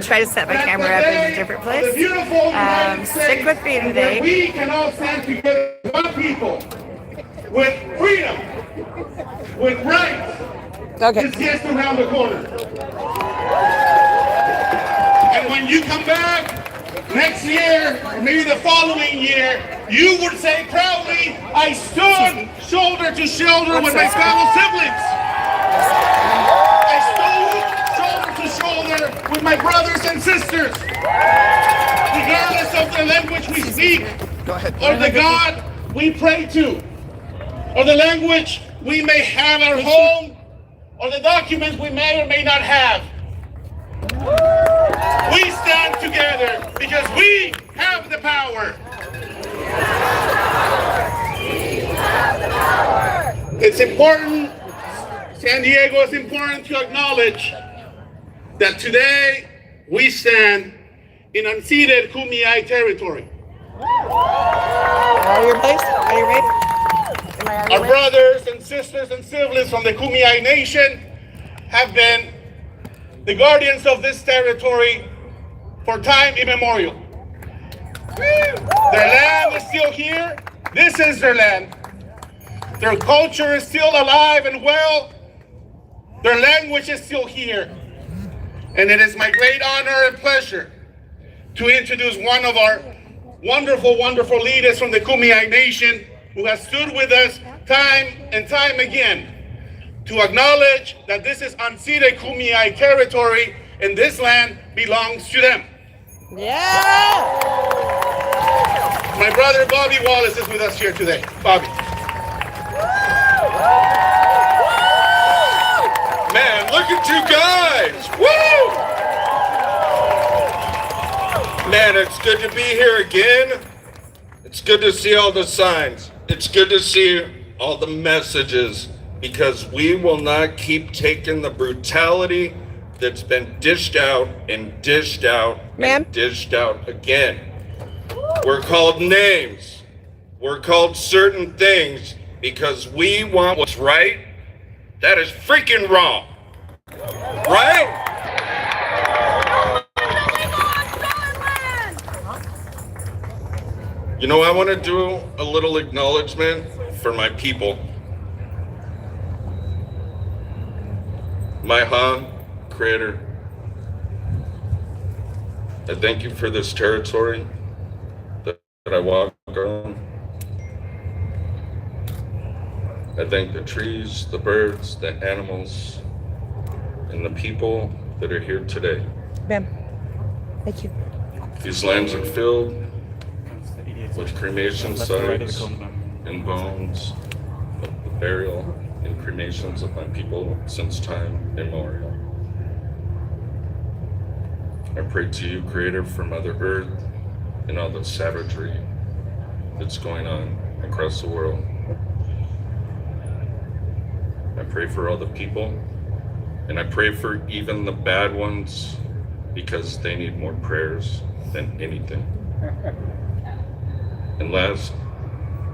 Try to set my camera up in a different place. Stick with me today. We can all stand together as one people with freedom, with rights. Okay. It's just around the corner. And when you come back next year, or maybe the following year, you would say proudly, I stood shoulder to shoulder with my fellow siblings. I stood shoulder to shoulder with my brothers and sisters. Regardless of the language we speak, or the God we pray to, or the language we may have at home, or the documents we may or may not have. We stand together because we have the power. It's important, San Diego, it's important to acknowledge that today we stand in unceded Kumi territory. Are you ready? Are you ready? Our brothers and sisters and siblings from the Kumi Nation have been the guardians of this territory for time immemorial. Their land is still here. This is their land. Their culture is still alive and well. Their language is still here. And it is my great honor and pleasure to introduce one of our wonderful, wonderful leaders from the Kumi Nation who has stood with us time and time again to acknowledge that this is unceded Kumi territory and this land belongs to them. Yeah! My brother Bobby Wallace is with us here today. Bobby. Man, look at you guys! Woo! Man, it's good to be here again. It's good to see all the signs. It's good to see all the messages, because we will not keep taking the brutality that's been dished out and dished out and dished out again. We're called names. We're called certain things because we want what's right. That is freaking wrong. Right? You know, I want to do a little acknowledgement for my people. My Creator, I thank you for this territory that I walk on. I thank the trees, the birds, the animals, and the people that are here today. Bam. Thank you. These lands are filled with cremation sites and bones of the burial and cremations of my people since time immemorial. I pray to you, Creator, for Mother Earth and all the savagery that's going on across the world. I pray for all the people, and I pray for even the bad ones, because they need more prayers than anything. And last,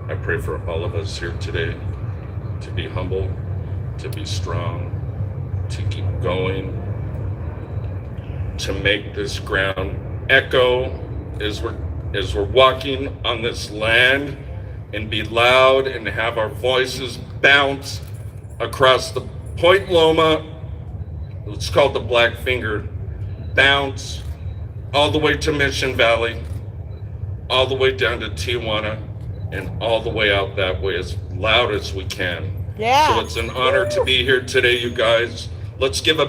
I pray for all of us here today to be humble, to be strong, to keep going, to make this ground echo as we're walking on this land, and be loud and have our voices bounce across the Point Loma, it's called the Black Finger, bounce all the way to Mission Valley, all the way down to Tijuana, and all the way out that way as loud as we can. Yeah. So it's an honor to be here today, you guys. Let's give a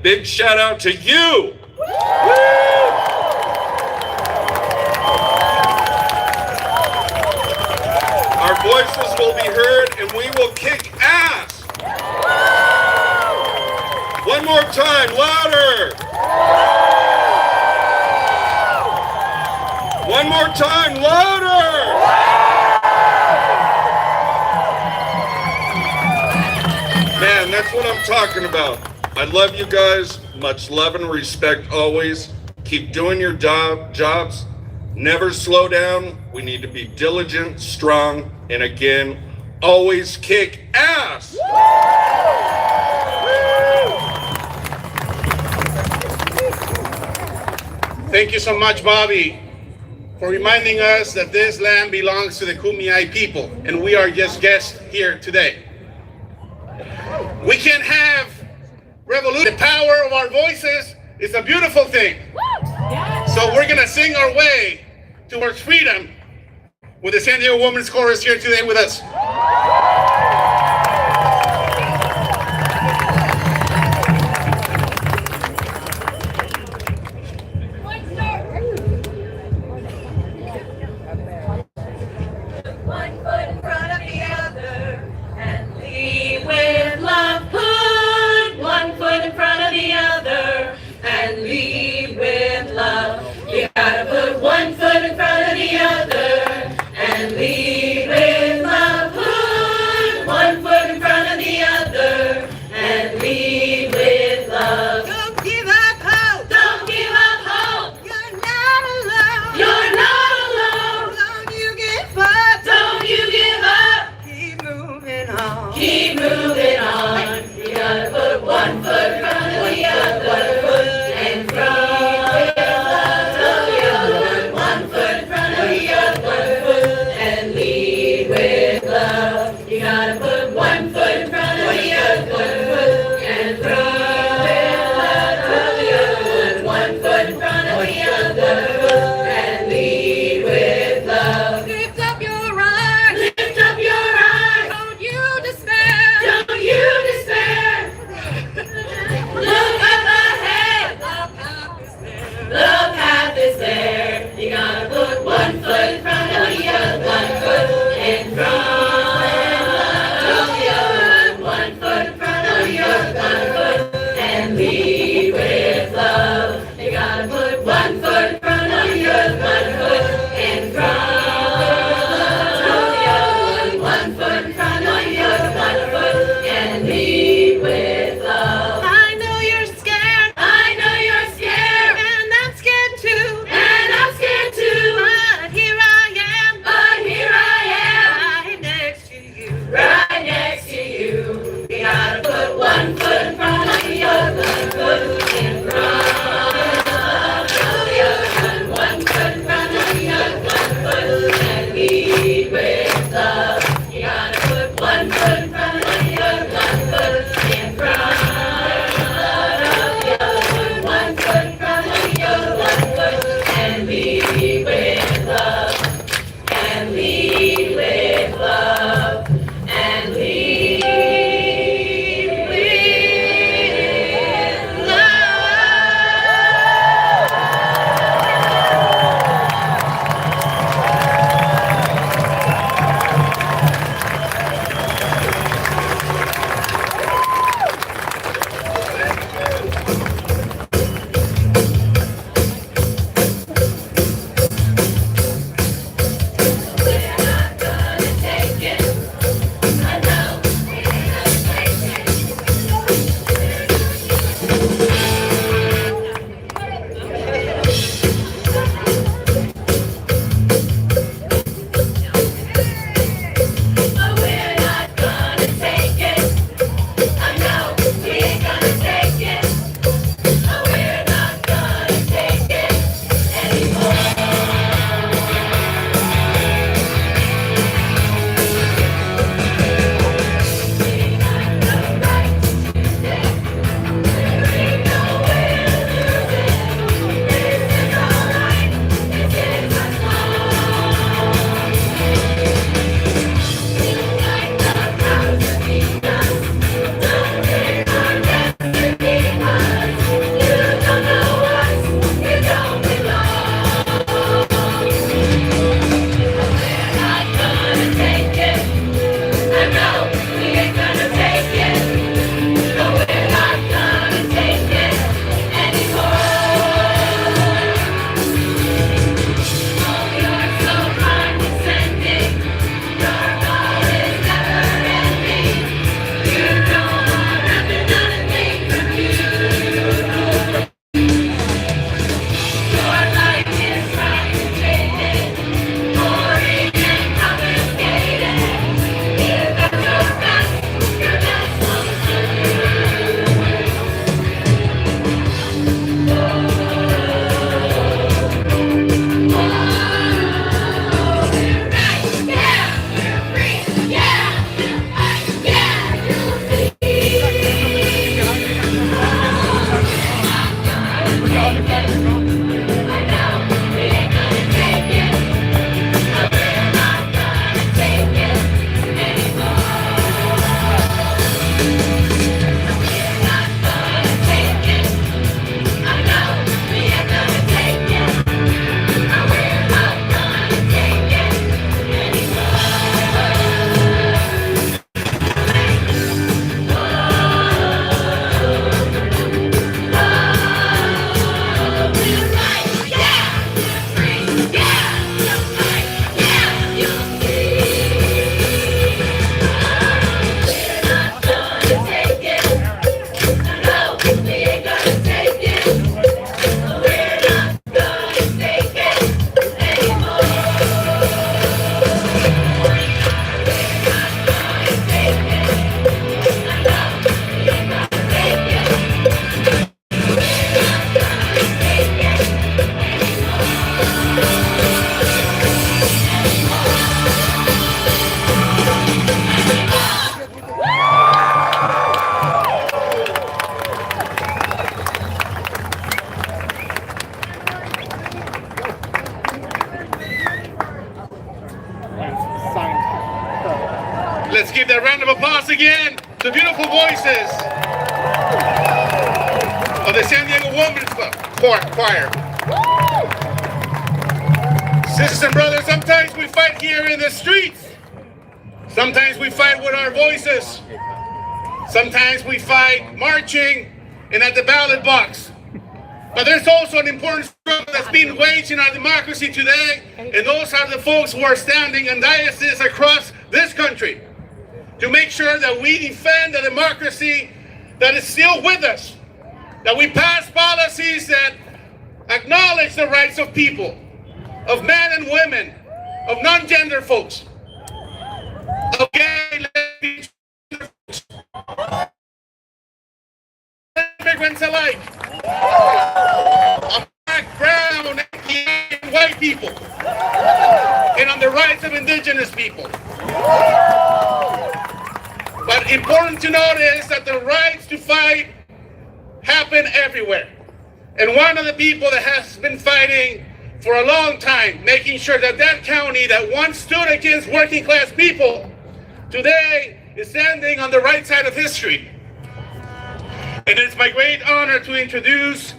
big shout out to you. Woo! Our voices will be heard and we will kick ass. One more time, louder. One more time, louder. Man, that's what I'm talking about. I love you guys. Much love and respect always. Keep doing your jobs. Never slow down. We need to be diligent, strong, and again, always kick ass. Thank you so much, Bobby, for reminding us that this land belongs to the Kumi people, and we are just guests here today. We can have revolution. The power of our voices is a beautiful thing. So we're gonna sing our way towards freedom with the San Diego Women's Chorus here today with us. One foot in front of the other and lead with love. Put one foot in front of the other and lead with love. You gotta put one foot in front of the other and lead with love. Put one foot in front of the other and lead with love. Don't give up hope. Don't give up hope. You're not alone. You're not alone. Don't you give up. Don't you give up. Keep moving on. Keep moving on. You gotta put one foot in front of the other and from one foot in front of the other and lead with love. You gotta put one foot in front of the other and from one foot in front of the other and lead with love. Lift up your arms. Lift up your arms. Don't you despair. Don't you despair. Look up ahead. The path is there. You gotta put one foot in front of the other, one foot in front of the other, one foot in front of the other, one foot, and lead with love. You gotta put one foot in front of the other, one foot in front of the other, one foot in front of the other, one foot, and lead with love. I know you're scared. I know you're scared. And I'm scared too. And I'm scared too. But here I am. But here I am. Right next to you. Right next to you. We gotta put one foot in front of the other. One foot in front of the other. One foot in front of the Let's give that round of applause again to the beautiful voices of the San Diego Women's Club Choir. Sisters and brothers, sometimes we fight here in the streets. Sometimes we fight with our voices. Sometimes we fight marching and at the ballot box. But there's also an important struggle that's being waged in our democracy today, and those are the folks who are standing in dioceses across this country to make sure that we defend the democracy that is still with us, that we pass policies that acknowledge the rights of people, of men and women, of non-gender folks, of gay, lesbian, immigrants alike, of black, brown, and white people, and on the rights of indigenous people. But important to note is that the rights to fight happen everywhere. And one of the people that has been fighting for a long time, making sure that that county that once stood against working class people, today is standing on the right side of history. And it's my great honor to introduce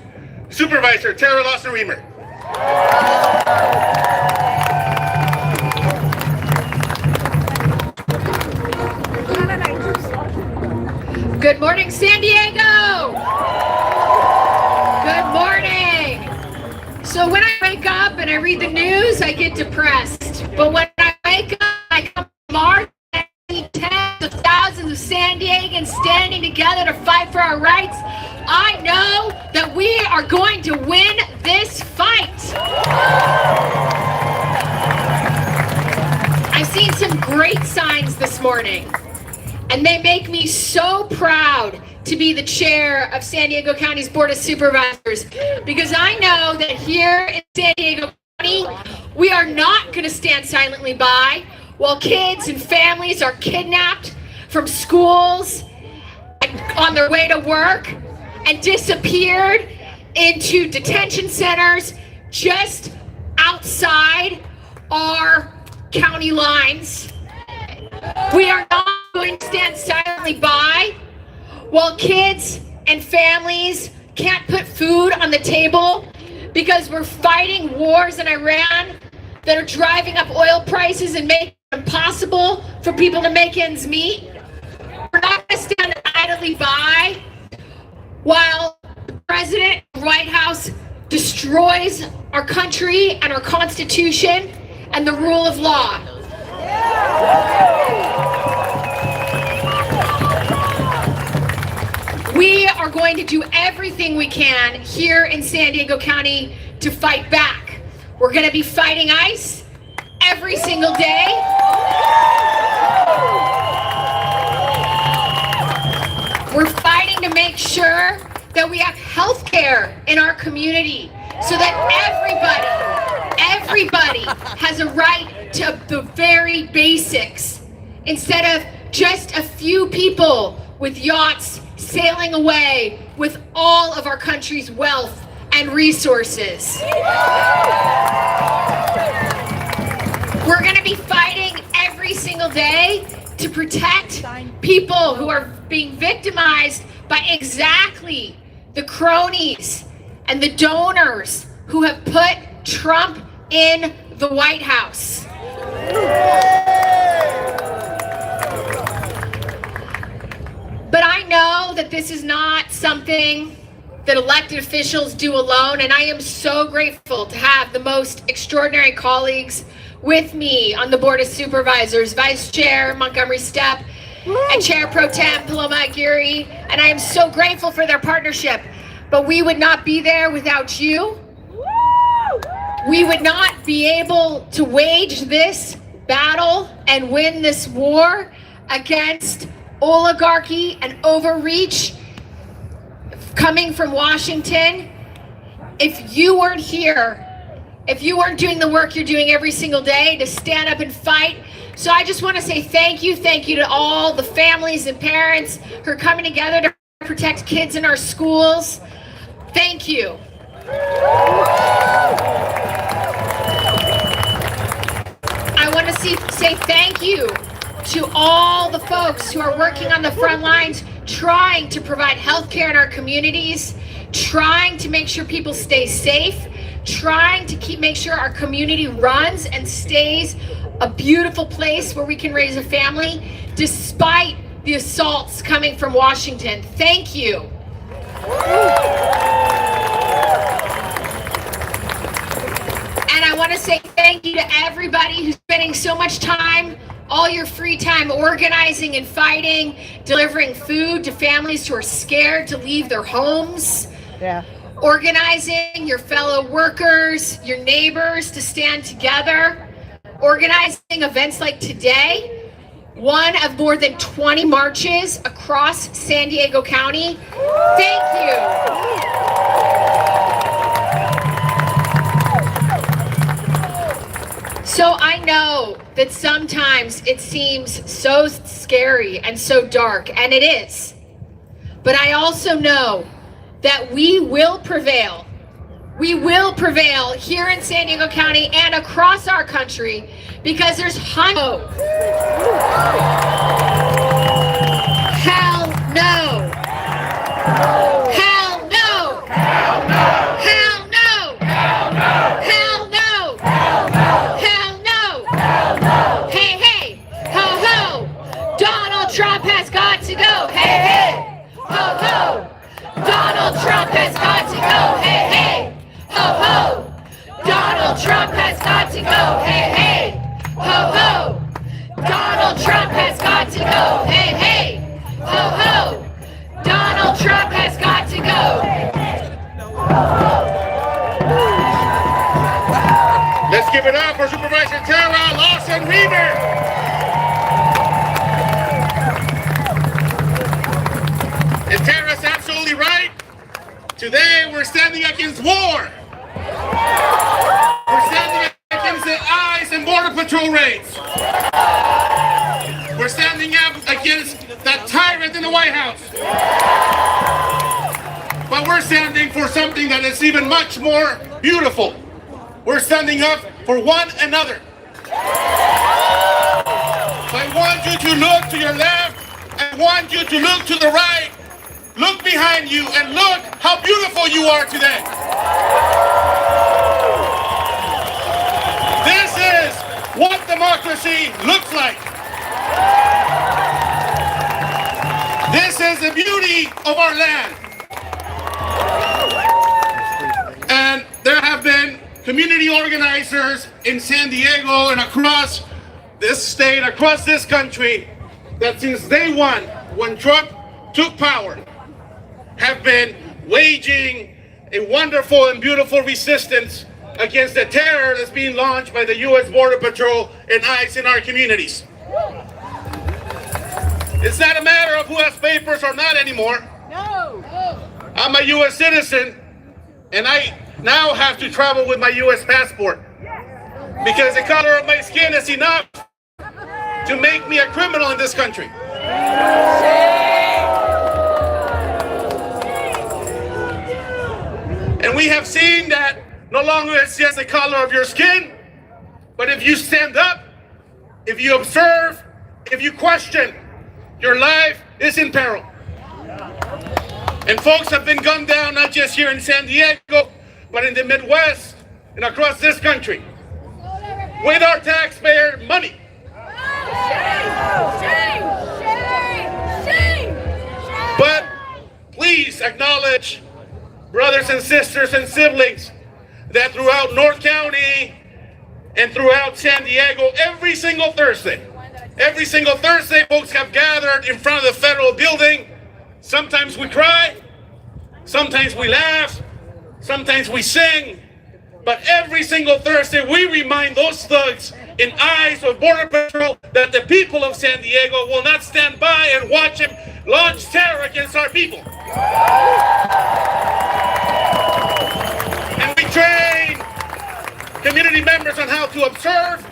Supervisor Terra Lawson-Remer. Good morning, San Diego! Good morning! So when I wake up and I read the news, I get depressed. But when I wake up, I come to March, and I see tens of thousands of San Diegans standing together to fight for our rights. I know that we are going to win this fight. I've seen some great signs this morning. And they make me so proud to be the chair of San Diego County's Board of Supervisors, because I know that here in San Diego County, we are not going to stand silently by while kids and families are kidnapped from schools and on their way to work and disappeared into detention centers just outside our county lines. We are not going to stand silently by while kids and families can't put food on the table because we're fighting wars in Iran that are driving up oil prices and making it impossible for people to make ends meet. We're not going to stand idly by while the President and the White House destroys our country and our Constitution and the rule of law. We are going to do everything we can here in San Diego County to fight back. We're going to be fighting ICE every single day. We're fighting to make sure that we have health care in our community so that everybody has a right to the very basics, instead of just a few people with yachts sailing away with all of our country's wealth and resources. We're going to be fighting every single day to protect people who are being victimized by exactly the cronies and the donors who have put Trump in the White House. But I know that this is not something that elected officials do alone, and I am so grateful to have the most extraordinary colleagues with me on the Board of Supervisors, Vice Chair Montgomery Stepp and Chair Pro Tem Paloma Aguirre, and I am so grateful for their partnership. But we would not be there without you. We would not be able to wage this battle and win this war against oligarchy and overreach coming from Washington if you weren't here, if you weren't doing the work you're doing every single day to stand up and fight. So I just want to say thank you to all the families and parents who are coming together to protect kids in our schools. Thank you. I want to say thank you to all the folks who are working on the front lines, trying to provide health care in our communities, trying to make sure people stay safe, trying to make sure our community runs and stays a beautiful place where we can raise a family, despite the assaults coming from Washington. Thank you. And I want to say thank you to everybody who's spending so much time, all your free time, organizing and fighting, delivering food to families who are scared to leave their homes. Yeah. Organizing your fellow workers, your neighbors to stand together. Organizing events like today, one of more than 20 marches across San Diego County. Thank you. So I know that sometimes it seems so scary and so dark, and it is. But I also know that we will prevail. We will prevail here in San Diego County and across our country because there's hope. Hell no. Hell no. Hell no. Hell no. Hell no. Hell no. Hell no. Hell no. Hey, hey. Ho, ho. Donald Trump has got to go. Hey, hey. Ho, ho. Donald Trump has got to go. Hey, hey. Ho, ho. Donald Trump has got to go. Hey, hey. Ho, ho. Donald Trump has got to go. Hey, hey. Ho, ho. Donald Trump has got to go. Let's give it up for Supervisor Terra, Lawson-Remer. And Terra's absolutely right. Today we're standing against war. We're standing against the ICE and Border Patrol raids. We're standing up against that tyrant in the White House. But we're standing for something that is even much more beautiful. We're standing up for one another. I want you to look to your left. I want you to look to the right. Look behind you and look how beautiful you are today. This is what democracy looks like. This is the beauty of our land. And there have been community organizers in San Diego and across this state, across this country, that since day one, when Trump took power, have been waging a wonderful and beautiful resistance against the terror that's being launched by the U.S. Border Patrol and ICE in our communities. It's not a matter of who has papers or not anymore. No. I'm a U.S. citizen, and I now have to travel with my U.S. passport because the color of my skin is enough to make me a criminal in this country. And we have seen that no longer it's just the color of your skin, but if you stand up, if you observe, if you question, your life is in peril. And folks have been gunned down not just here in San Diego, but in the Midwest and across this country with our taxpayer money. Shame! But please acknowledge, brothers and sisters and siblings, that throughout North County and throughout San Diego, every single Thursday, folks have gathered in front of the federal building. Sometimes we cry, sometimes we laugh, sometimes we sing, but every single Thursday we remind those thugs in eyes of Border Patrol that the people of San Diego will not stand by and watch him launch terror against our people. And we train community members on how to observe,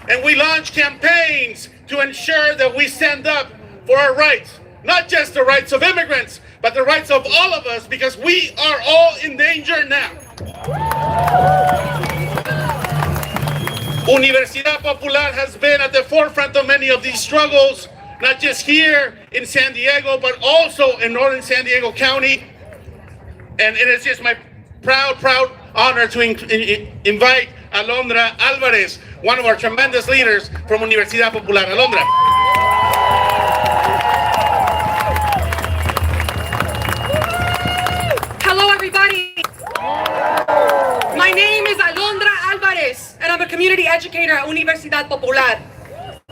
and we launch campaigns to ensure that we stand up for our rights. Not just the rights of immigrants, but the rights of all of us, because we are all in danger now. Universidad Popular has been at the forefront of many of these struggles, not just here in San Diego, but also in northern San Diego County. And it is just my proud honor to invite Alandra Alvarez, one of our tremendous leaders from Universidad Popular. Alandra. Hello, everybody. My name is Alandra Alvarez, and I'm a community educator at Universidad Popular.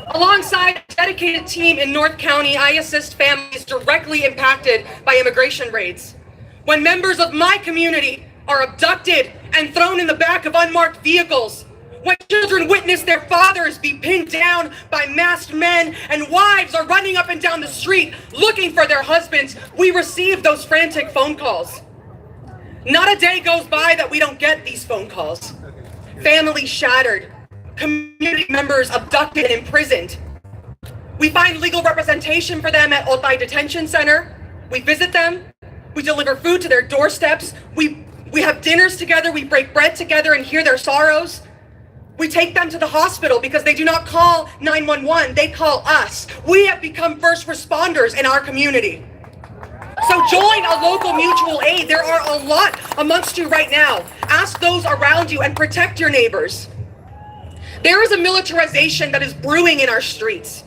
Alongside a dedicated team in North County, I assist families directly impacted by immigration raids. When members of my community are abducted and thrown in the back of unmarked vehicles, when children witness their fathers be pinned down by masked men and wives are running up and down the street looking for their husbands, we receive those frantic phone calls. Not a day goes by that we don't get these phone calls. Families shattered, community members abducted and imprisoned. We find legal representation for them at Otay Detention Center. We visit them. We deliver food to their doorsteps. We have dinners together. We break bread together and hear their sorrows. We take them to the hospital because they do not call 911. They call us. We have become first responders in our community. So join a local mutual aid. There are a lot amongst you right now. Ask those around you and protect your neighbors. There is a militarization that is brewing in our streets.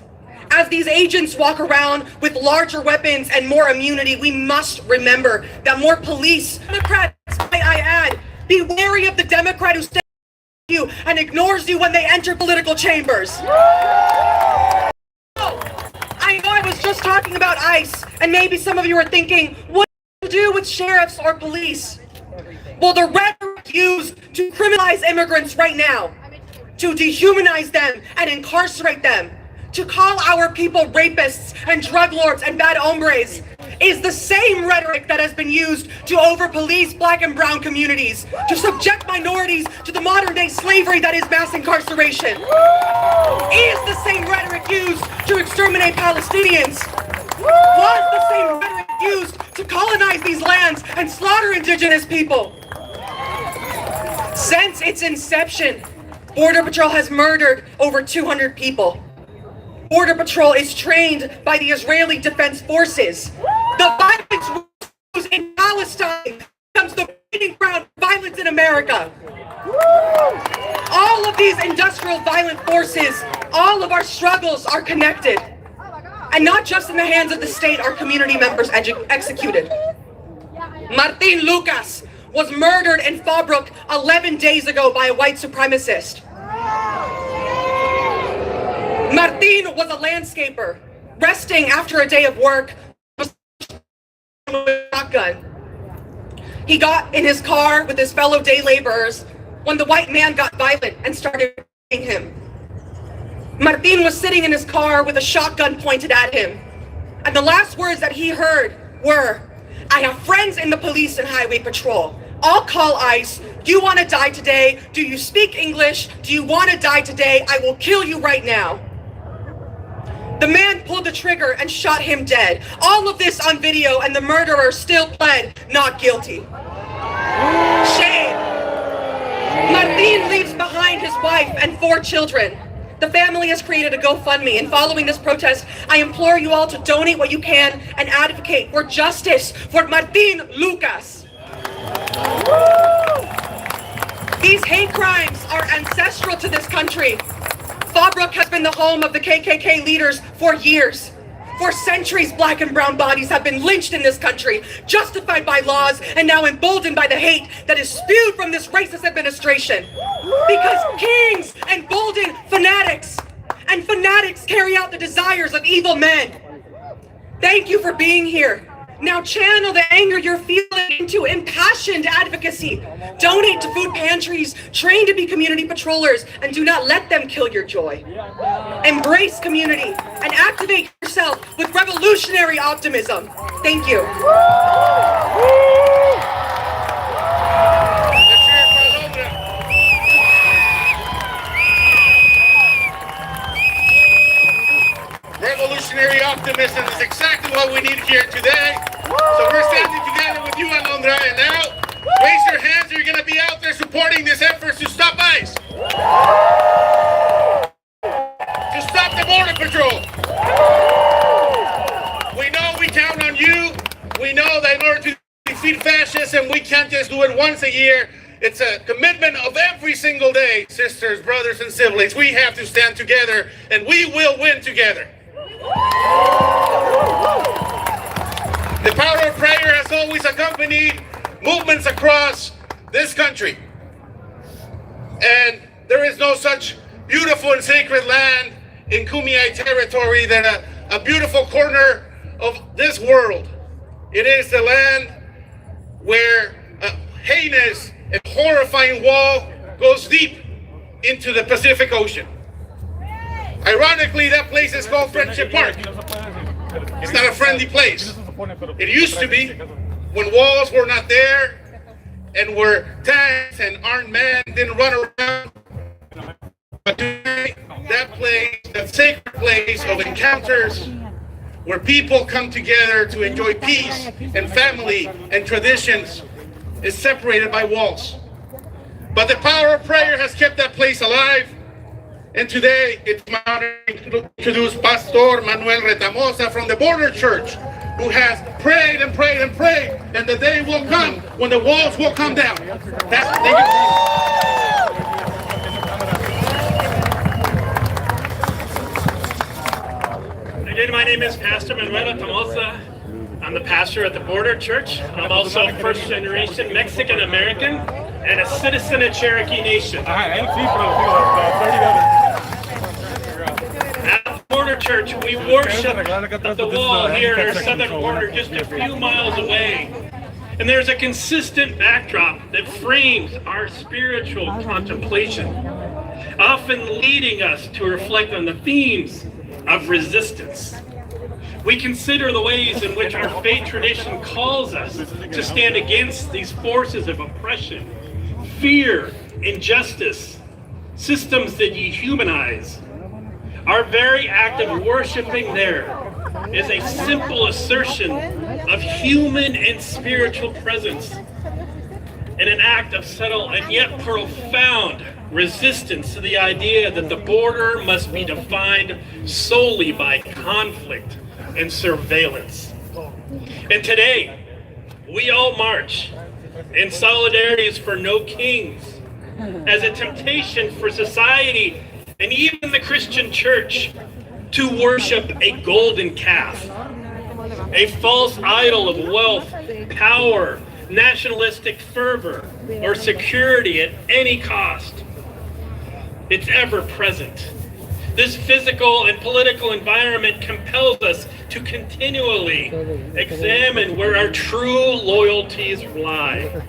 As these agents walk around with larger weapons and more immunity, we must remember that more police, Democrats, might I add, be wary of the Democrat who stands with you and ignores you when they enter political chambers. I know I was just talking about ICE, and maybe some of you are thinking, what do you do with sheriffs or police? Well, the rhetoric used to criminalize immigrants right now, to dehumanize them and incarcerate them, to call our people rapists and drug lords and bad hombres, is the same rhetoric that has been used to over-police Black and brown communities, to subject minorities to the modern-day slavery that is mass incarceration. Is the same rhetoric used to exterminate Palestinians. Was the same rhetoric used to colonize these lands and slaughter indigenous people. Since its inception, Border Patrol has murdered over 200 people. Border Patrol is trained by the Israeli Defense Forces. The violence used in Palestine becomes the breeding ground for violence in America. All of these industrial violent forces, all of our struggles are connected. And not just in the hands of the state are community members executed. Martin Lucas was murdered in Fallbrook 11 days ago by a white supremacist. Martin was a landscaper, resting after a day of work with a shotgun. He got in his car with his fellow day laborers when the white man got violent and started hitting him. Martin was sitting in his car with a shotgun pointed at him. And the last words that he heard were, "I have friends in the police and highway patrol. I'll call ICE. Do you want to die today? Do you speak English? Do you want to die today? I will kill you right now." The man pulled the trigger and shot him dead. All of this on video, and the murderer still pled not guilty. Shame. Martin leaves behind his wife and 4 children. The family has created a GoFundMe, and following this protest, I implore you all to donate what you can and advocate for justice for Martin Lucas. These hate crimes are ancestral to this country. Fallbrook has been the home of the KKK leaders for years. For centuries, black and brown bodies have been lynched in this country, justified by laws and now emboldened by the hate that is spewed from this racist administration. Because kings embolden fanatics, and fanatics carry out the desires of evil men. Thank you for being here. Now channel the anger you're feeling into impassioned advocacy. Donate to food pantries, train to be community patrollers, and do not let them kill your joy. Embrace community and activate yourself with revolutionary optimism. Thank you. Revolutionary optimism is exactly what we need here today. So we're standing together with you, Alandra, and now raise your hands. You're going to be out there supporting this effort to stop ICE. To stop the Border Patrol. We know we count on you. We know that in order to defeat fascism, we can't just do it once a year. It's a commitment of every single day, sisters, brothers, and siblings. We have to stand together, and we will win together. The power of prayer has always accompanied movements across this country. And there is no such beautiful and sacred land in Kumi territory than a beautiful corner of this world. It is the land where a heinous and horrifying wall goes deep into the Pacific Ocean. Ironically, that place is called Friendship Park. It's not a friendly place. It used to be, when walls were not there, and where tanks and armed men didn't run around. But today, that place, that sacred place of encounters, where people come together to enjoy peace and family and traditions, is separated by walls. But the power of prayer has kept that place alive. And today, it's my honor to introduce Pastor Manuel Retamosa from the Border Church, who has prayed and prayed and prayed, and the day will come when the walls will come down. Again, my name is Pastor Manuel Retamosa. I'm the pastor at the Border Church. I'm also a first-generation Mexican-American and a citizen of Cherokee Nation. At the Border Church, we worship at the wall here at our southern border, just a few miles away. And there's a consistent backdrop that frames our spiritual contemplation, often leading us to reflect on the themes of resistance. We consider the ways in which our faith tradition calls us to stand against these forces of oppression, fear, injustice, systems that dehumanize. Our very act of worshiping there is a simple assertion of human and spiritual presence, and an act of subtle and yet profound resistance to the idea that the border must be defined solely by conflict and surveillance. And today, we all march in solidarity for no kings, as a temptation for society and even the Christian church to worship a golden calf, a false idol of wealth, power, nationalistic fervor, or security at any cost. It's ever present. This physical and political environment compels us to continually examine where our true loyalties lie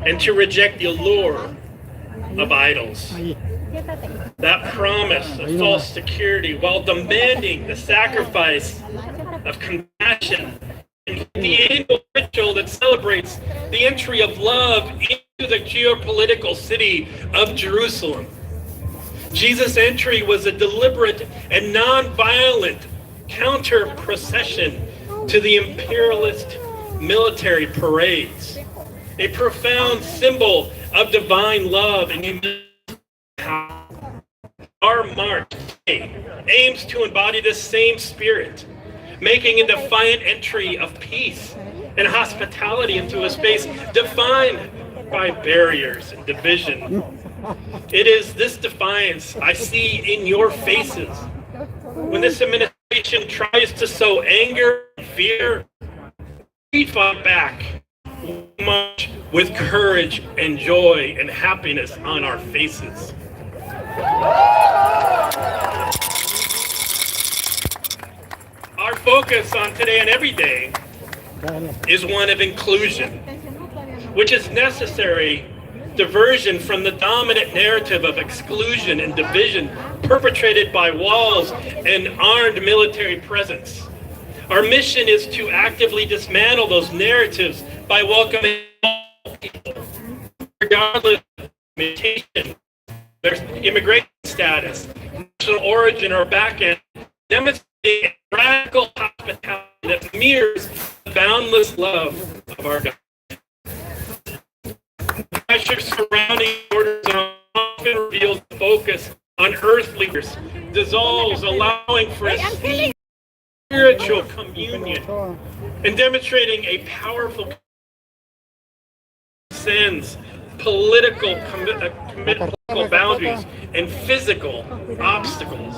and to reject the allure of idols. That promise of false security while demanding the sacrifice of compassion and the annual ritual that celebrates the entry of love into the geopolitical city of Jerusalem. Jesus' entry was a deliberate and non-violent counter-procession to the imperialist military parades. a profound symbol of divine love and humility. Our march aims to embody the same spirit, making a defiant entry of peace and hospitality into a space defined by barriers and division. It is this defiance I see in your faces when this administration tries to sow anger and fear. We fight back much with courage and joy and happiness on our faces. Our focus on today and every day is one of inclusion, which is necessary diversion from the dominant narrative of exclusion and division perpetrated by walls and armed military presence. Our mission is to actively dismantle those narratives by welcoming all people, regardless of mutation, their immigration status, national origin, or backend, demonstrating radical hospitality that mirrors the boundless love of our God. The pressure surrounding borders often reveals the focus on earthly leaders, dissolves, allowing for a spiritual communion and demonstrating a powerful transcends political boundaries and physical obstacles.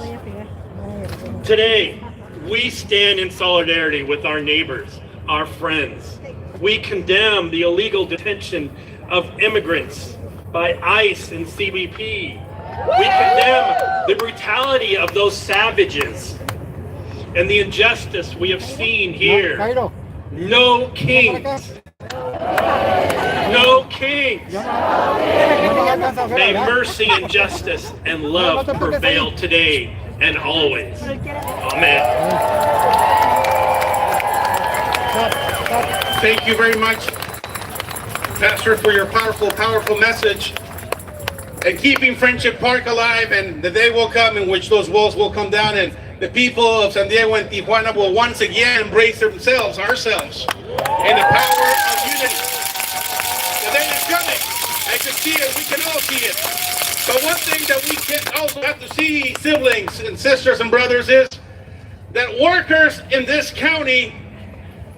Today, we stand in solidarity with our neighbors, our friends. We condemn the illegal detention of immigrants by ICE and CBP. We condemn the brutality of those savages and the injustice we have seen here. No kings. No kings. May mercy and justice and love prevail today and always. Amen. Thank you very much, Pastor, for your powerful message. And keeping Friendship Park alive, and the day will come in which those walls will come down and the people of San Diego and Tijuana will once again embrace themselves, ourselves, in the power of unity. The day is coming. I can see it. We can all see it. But one thing that we can also have to see, siblings and sisters and brothers, is that workers in this county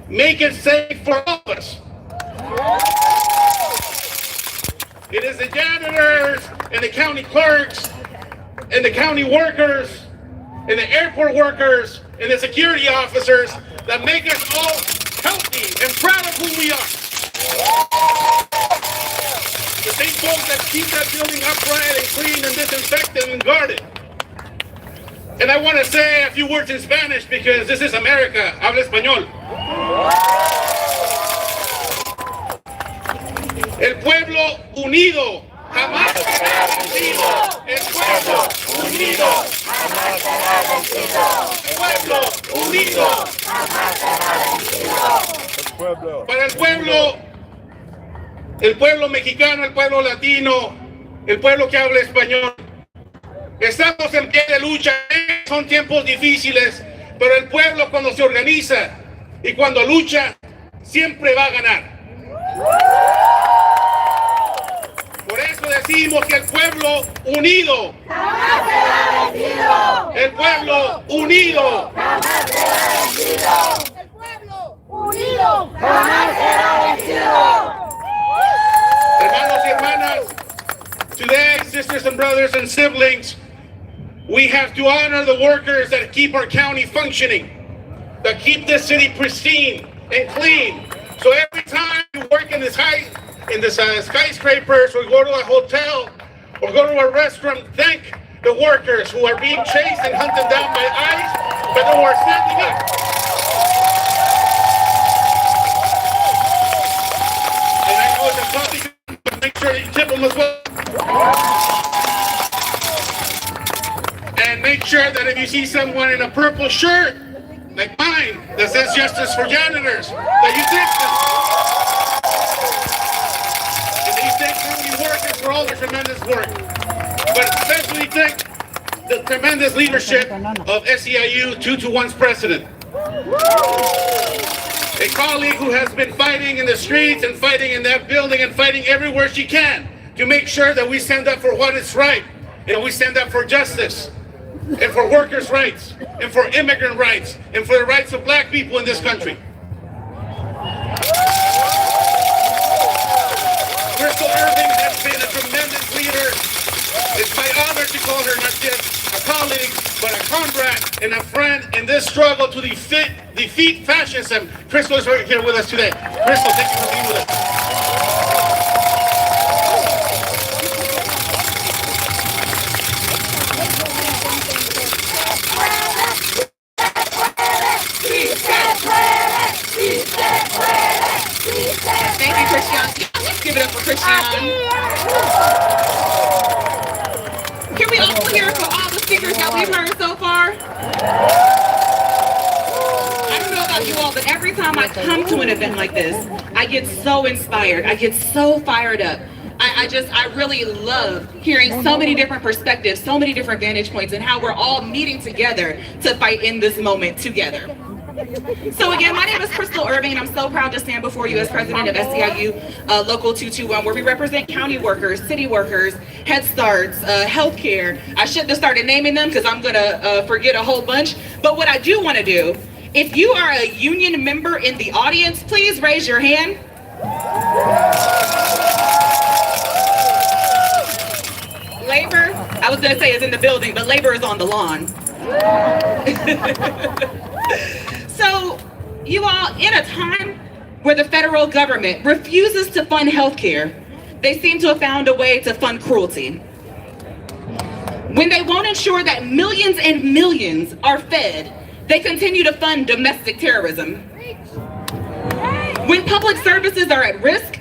make it safe for all of us. It is the janitors and the county clerks and the county workers and the airport workers and the security officers that make us all healthy and proud of who we are. The same folks that keep that building upright and clean and disinfected and guarded. And I want to say a few words in Spanish because this is America. Habla español. El pueblo unido jamás será vencido. El pueblo unido jamás será vencido. El pueblo unido jamás será vencido. Para el pueblo mexicano, el pueblo latino, el pueblo que habla español, estamos en pie de lucha. Son tiempos difíciles, pero el pueblo cuando se organiza y cuando lucha siempre va a ganar. Por eso decimos que el pueblo unido jamás será vencido. El pueblo unido jamás será vencido. El pueblo unido jamás será vencido. Hermanos y hermanas, today, sisters and brothers and siblings, we have to honor the workers that keep our county functioning, that keep this city pristine and clean. So every time you work in this skyscrapers, or go to a hotel, or go to a restaurant, thank the workers who are being chased and hunted down by ICE, but who are standing up. And I know it's a public, but make sure you tip them as well. And make sure that if you see someone in a purple shirt, like mine, that says Justice for Janitors, that you tip them. Workers for all their tremendous work, but especially thank the tremendous leadership of SEIU 221's president. A colleague who has been fighting in the streets and fighting in that building and fighting everywhere she can to make sure that we stand up for what is right. And we stand up for justice and for workers' rights and for immigrant rights and for the rights of black people in this country. Crystal Irving has been a tremendous leader. It's my honor to call her not just a colleague, but a comrade and a friend in this struggle to defeat fascism. Crystal is right here with us today. Crystal, thank you for being with us. Thank you, Christian. Let's give it up for Christian. Can we also hear for all the speakers that we've heard so far? I don't know about you all, but every time I come to an event like this, I get so inspired. I get so fired up. I really love hearing so many different perspectives, so many different vantage points, and how we're all meeting together to fight in this moment together. So again, my name is Crystal Irving, and I'm so proud to stand before you as president of SEIU Local 221, where we represent county workers, city workers, Head Starts, healthcare. I shouldn't have started naming them because I'm gonna forget a whole bunch. But what I do want to do, if you are a union member in the audience, please raise your hand. Labor, I was gonna say is in the building, but labor is on the lawn. So, you all, in a time where the federal government refuses to fund healthcare, they seem to have found a way to fund cruelty. When they won't ensure that millions and millions are fed, they continue to fund domestic terrorism. When public services are at risk,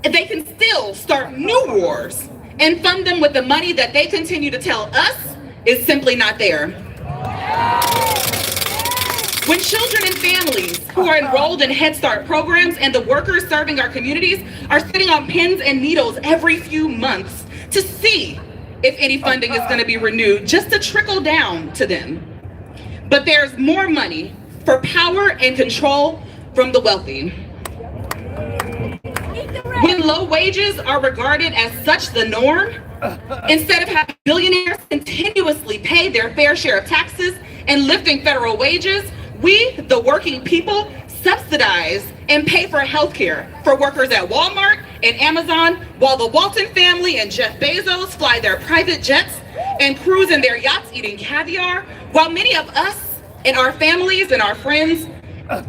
they can still start new wars and fund them with the money that they continue to tell us is simply not there. When children and families who are enrolled in Head Start programs and the workers serving our communities are sitting on pins and needles every few months to see if any funding is going to be renewed, just to trickle down to them. But there's more money for power and control from the wealthy. When low wages are regarded as such the norm, instead of having billionaires continuously pay their fair share of taxes and lifting federal wages, we, the working people, subsidize and pay for healthcare for workers at Walmart and Amazon, while the Walton family and Jeff Bezos fly their private jets and cruise in their yachts eating caviar, while many of us and our families and our friends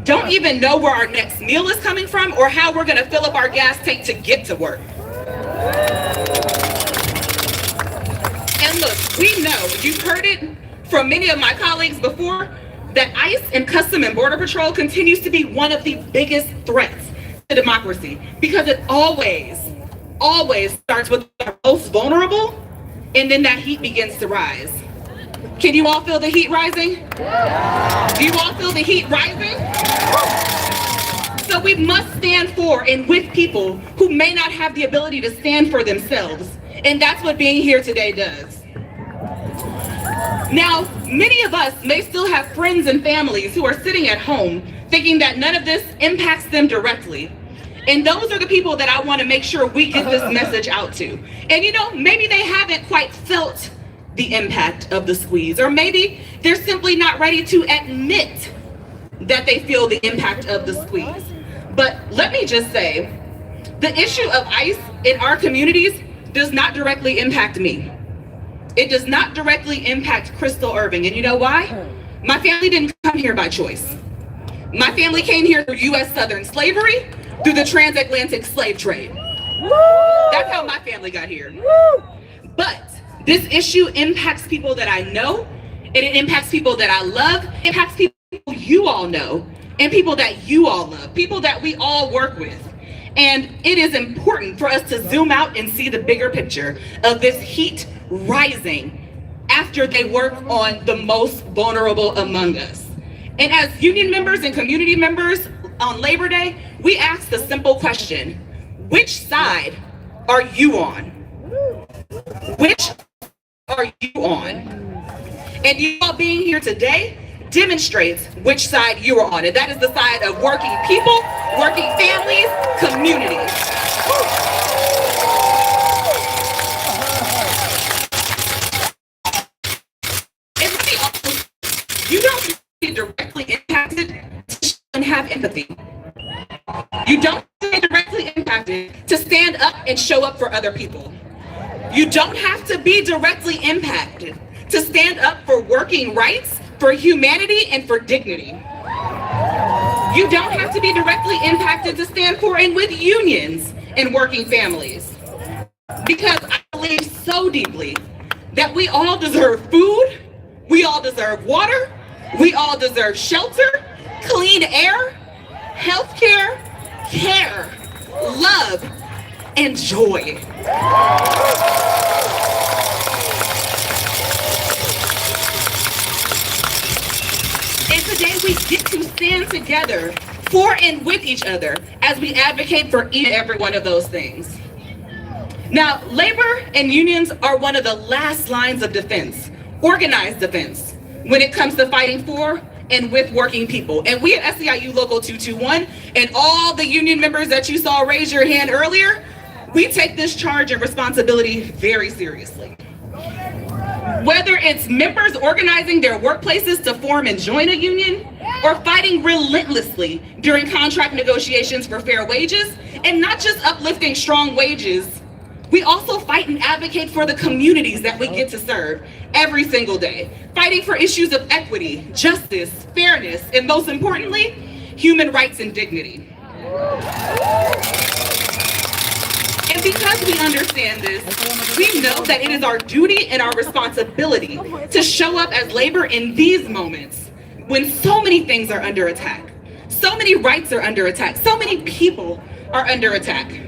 don't even know where our next meal is coming from or how we're gonna fill up our gas tank to get to work. And look, we know, you've heard it from many of my colleagues before, that ICE and Custom and Border Patrol continues to be one of the biggest threats to democracy, because it always starts with the most vulnerable, and then that heat begins to rise. Can you all feel the heat rising? Do you all feel the heat rising? So we must stand for and with people who may not have the ability to stand for themselves, and that's what being here today does. Now, many of us may still have friends and families who are sitting at home thinking that none of this impacts them directly. And those are the people that I want to make sure we get this message out to. And you know, maybe they haven't quite felt the impact of the squeeze, or maybe they're simply not ready to admit that they feel the impact of the squeeze. But let me just say, the issue of ICE in our communities does not directly impact me. It does not directly impact Crystal Irving. And you know why? My family didn't come here by choice. My family came here through U.S. Southern slavery, through the transatlantic slave trade. That's how my family got here. But this issue impacts people that I know, and it impacts people that I love, it impacts people you all know, and people that you all love, people that we all work with. And it is important for us to zoom out and see the bigger picture of this heat rising after they work on the most vulnerable among us. And as union members and community members on Labor Day, we asked the simple question: which side are you on? Which are you on? And you all being here today demonstrates which side you are on, and that is the side of working people, working families, communities. And let me also, you don't be directly impacted and have empathy. You don't be directly impacted to stand up and show up for other people. You don't have to be directly impacted to stand up for working rights, for humanity, and for dignity. You don't have to be directly impacted to stand for and with unions and working families. Because I believe so deeply that we all deserve food, we all deserve water, we all deserve shelter, clean air, healthcare, care, love, and joy. And today we get to stand together for and with each other as we advocate for each and every one of those things. Now, labor and unions are one of the last lines of defense, organized defense, when it comes to fighting for and with working people. And we at SEIU Local 221 and all the union members that you saw raise your hand earlier, we take this charge and responsibility very seriously. Whether it's members organizing their workplaces to form and join a union, or fighting relentlessly during contract negotiations for fair wages, and not just uplifting strong wages, we also fight and advocate for the communities that we get to serve every single day, fighting for issues of equity, justice, fairness, and most importantly, human rights and dignity. And because we understand this, we know that it is our duty and our responsibility to show up as labor in these moments when so many things are under attack, so many rights are under attack, so many people are under attack.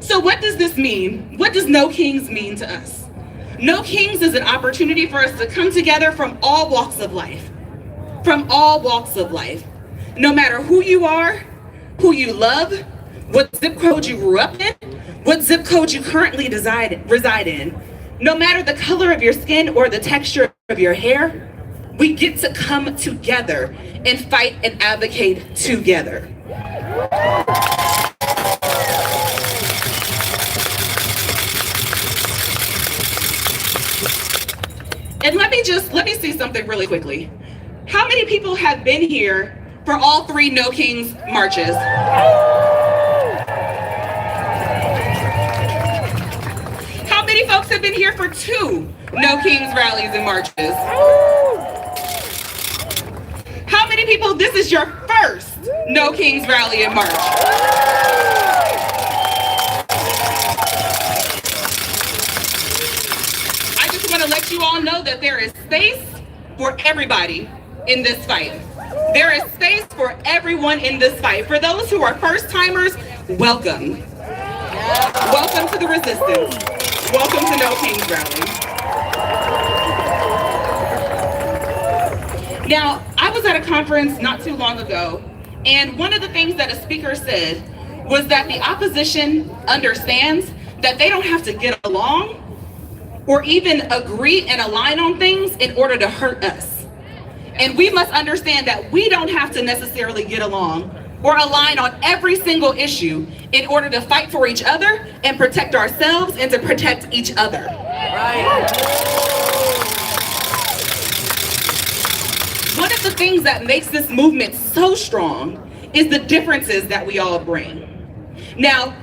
So what does this mean? What does No Kings mean to us? No Kings is an opportunity for us to come together from all walks of life, from all walks of life. No matter who you are, who you love, what zip code you grew up in, what zip code you currently reside in, no matter the color of your skin or the texture of your hair, we get to come together and fight and advocate together. And let me see something really quickly. How many people have been here for all 3 No Kings marches? How many folks have been here for 2 No Kings rallies and marches? How many people, this is your first No Kings rally and march? I just want to let you all know that there is space for everybody in this fight. There is space for everyone in this fight. For those who are first timers, welcome. Welcome to the resistance. Welcome to No Kings Rally. Now, I was at a conference not too long ago, and one of the things that a speaker said was that the opposition understands that they don't have to get along or even agree and align on things in order to hurt us. And we must understand that we don't have to necessarily get along or align on every single issue in order to fight for each other and protect ourselves and to protect each other. One of the things that makes this movement so strong is the differences that we all bring. Now,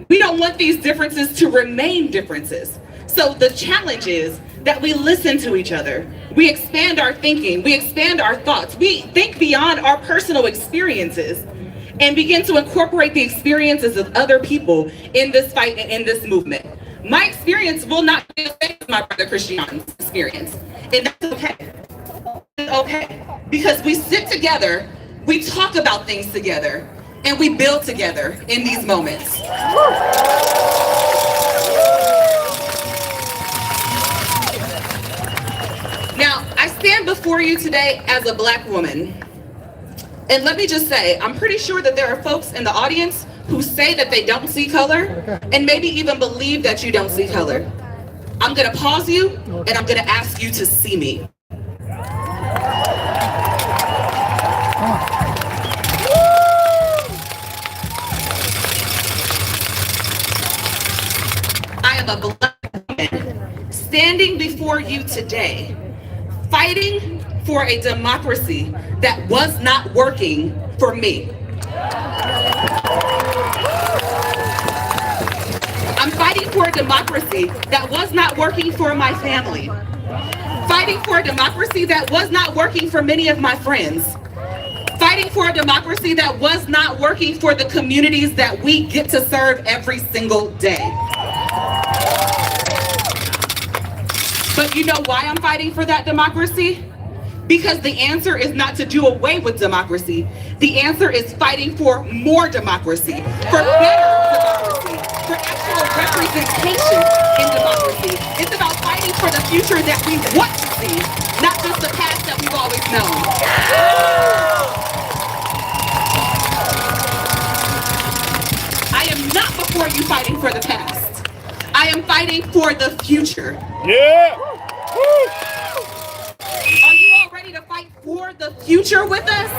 we don't want these differences to remain differences. So the challenge is that we listen to each other. We expand our thinking, we expand our thoughts. We think beyond our personal experiences and begin to incorporate the experiences of other people in this fight and in this movement. My experience will not be the same as my brother Christian's experience. And that's okay. It's okay. Because we sit together, we talk about things together, and we build together in these moments. Now, I stand before you today as a Black woman. And let me just say, I'm pretty sure that there are folks in the audience who say that they don't see color and maybe even believe that you don't see color. I'm gonna pause you and I'm gonna ask you to see me. am a black woman standing before you today, fighting for a democracy that was not working for me. I'm fighting for a democracy that was not working for my family. Fighting for a democracy that was not working for many of my friends. Fighting for a democracy that was not working for the communities that we get to serve every single day. But you know why I'm fighting for that democracy? Because the answer is not to do away with democracy. The answer is fighting for more democracy, for better democracy, for actual representation in democracy. It's about fighting for the future that we want to see, not just the past that we've always known. I am not before you fighting for the past. I am fighting for the future. Yeah. Are you all ready to fight for the future with us?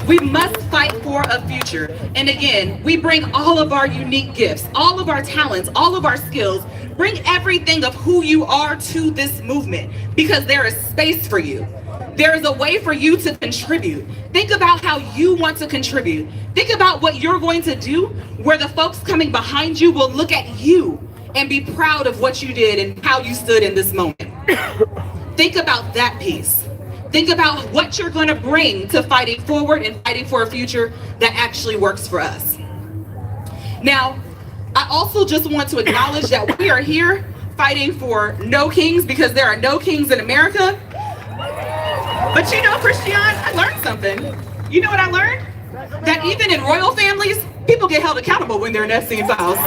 We must fight for a future. And again, we bring all of our unique gifts, all of our talents, all of our skills, bring everything of who you are to this movement because there is space for you. There is a way for you to contribute. Think about how you want to contribute. Think about what you're going to do where the folks coming behind you will look at you and be proud of what you did and how you stood in this moment. Think about that piece. Think about what you're going to bring to fighting forward and fighting for a future that actually works for us. Now, I also just want to acknowledge that we are here fighting for no kings because there are no kings in America. But you know, Christian, I learned something. You know what I learned? That even in royal families, people get held accountable when they're Epstein files. So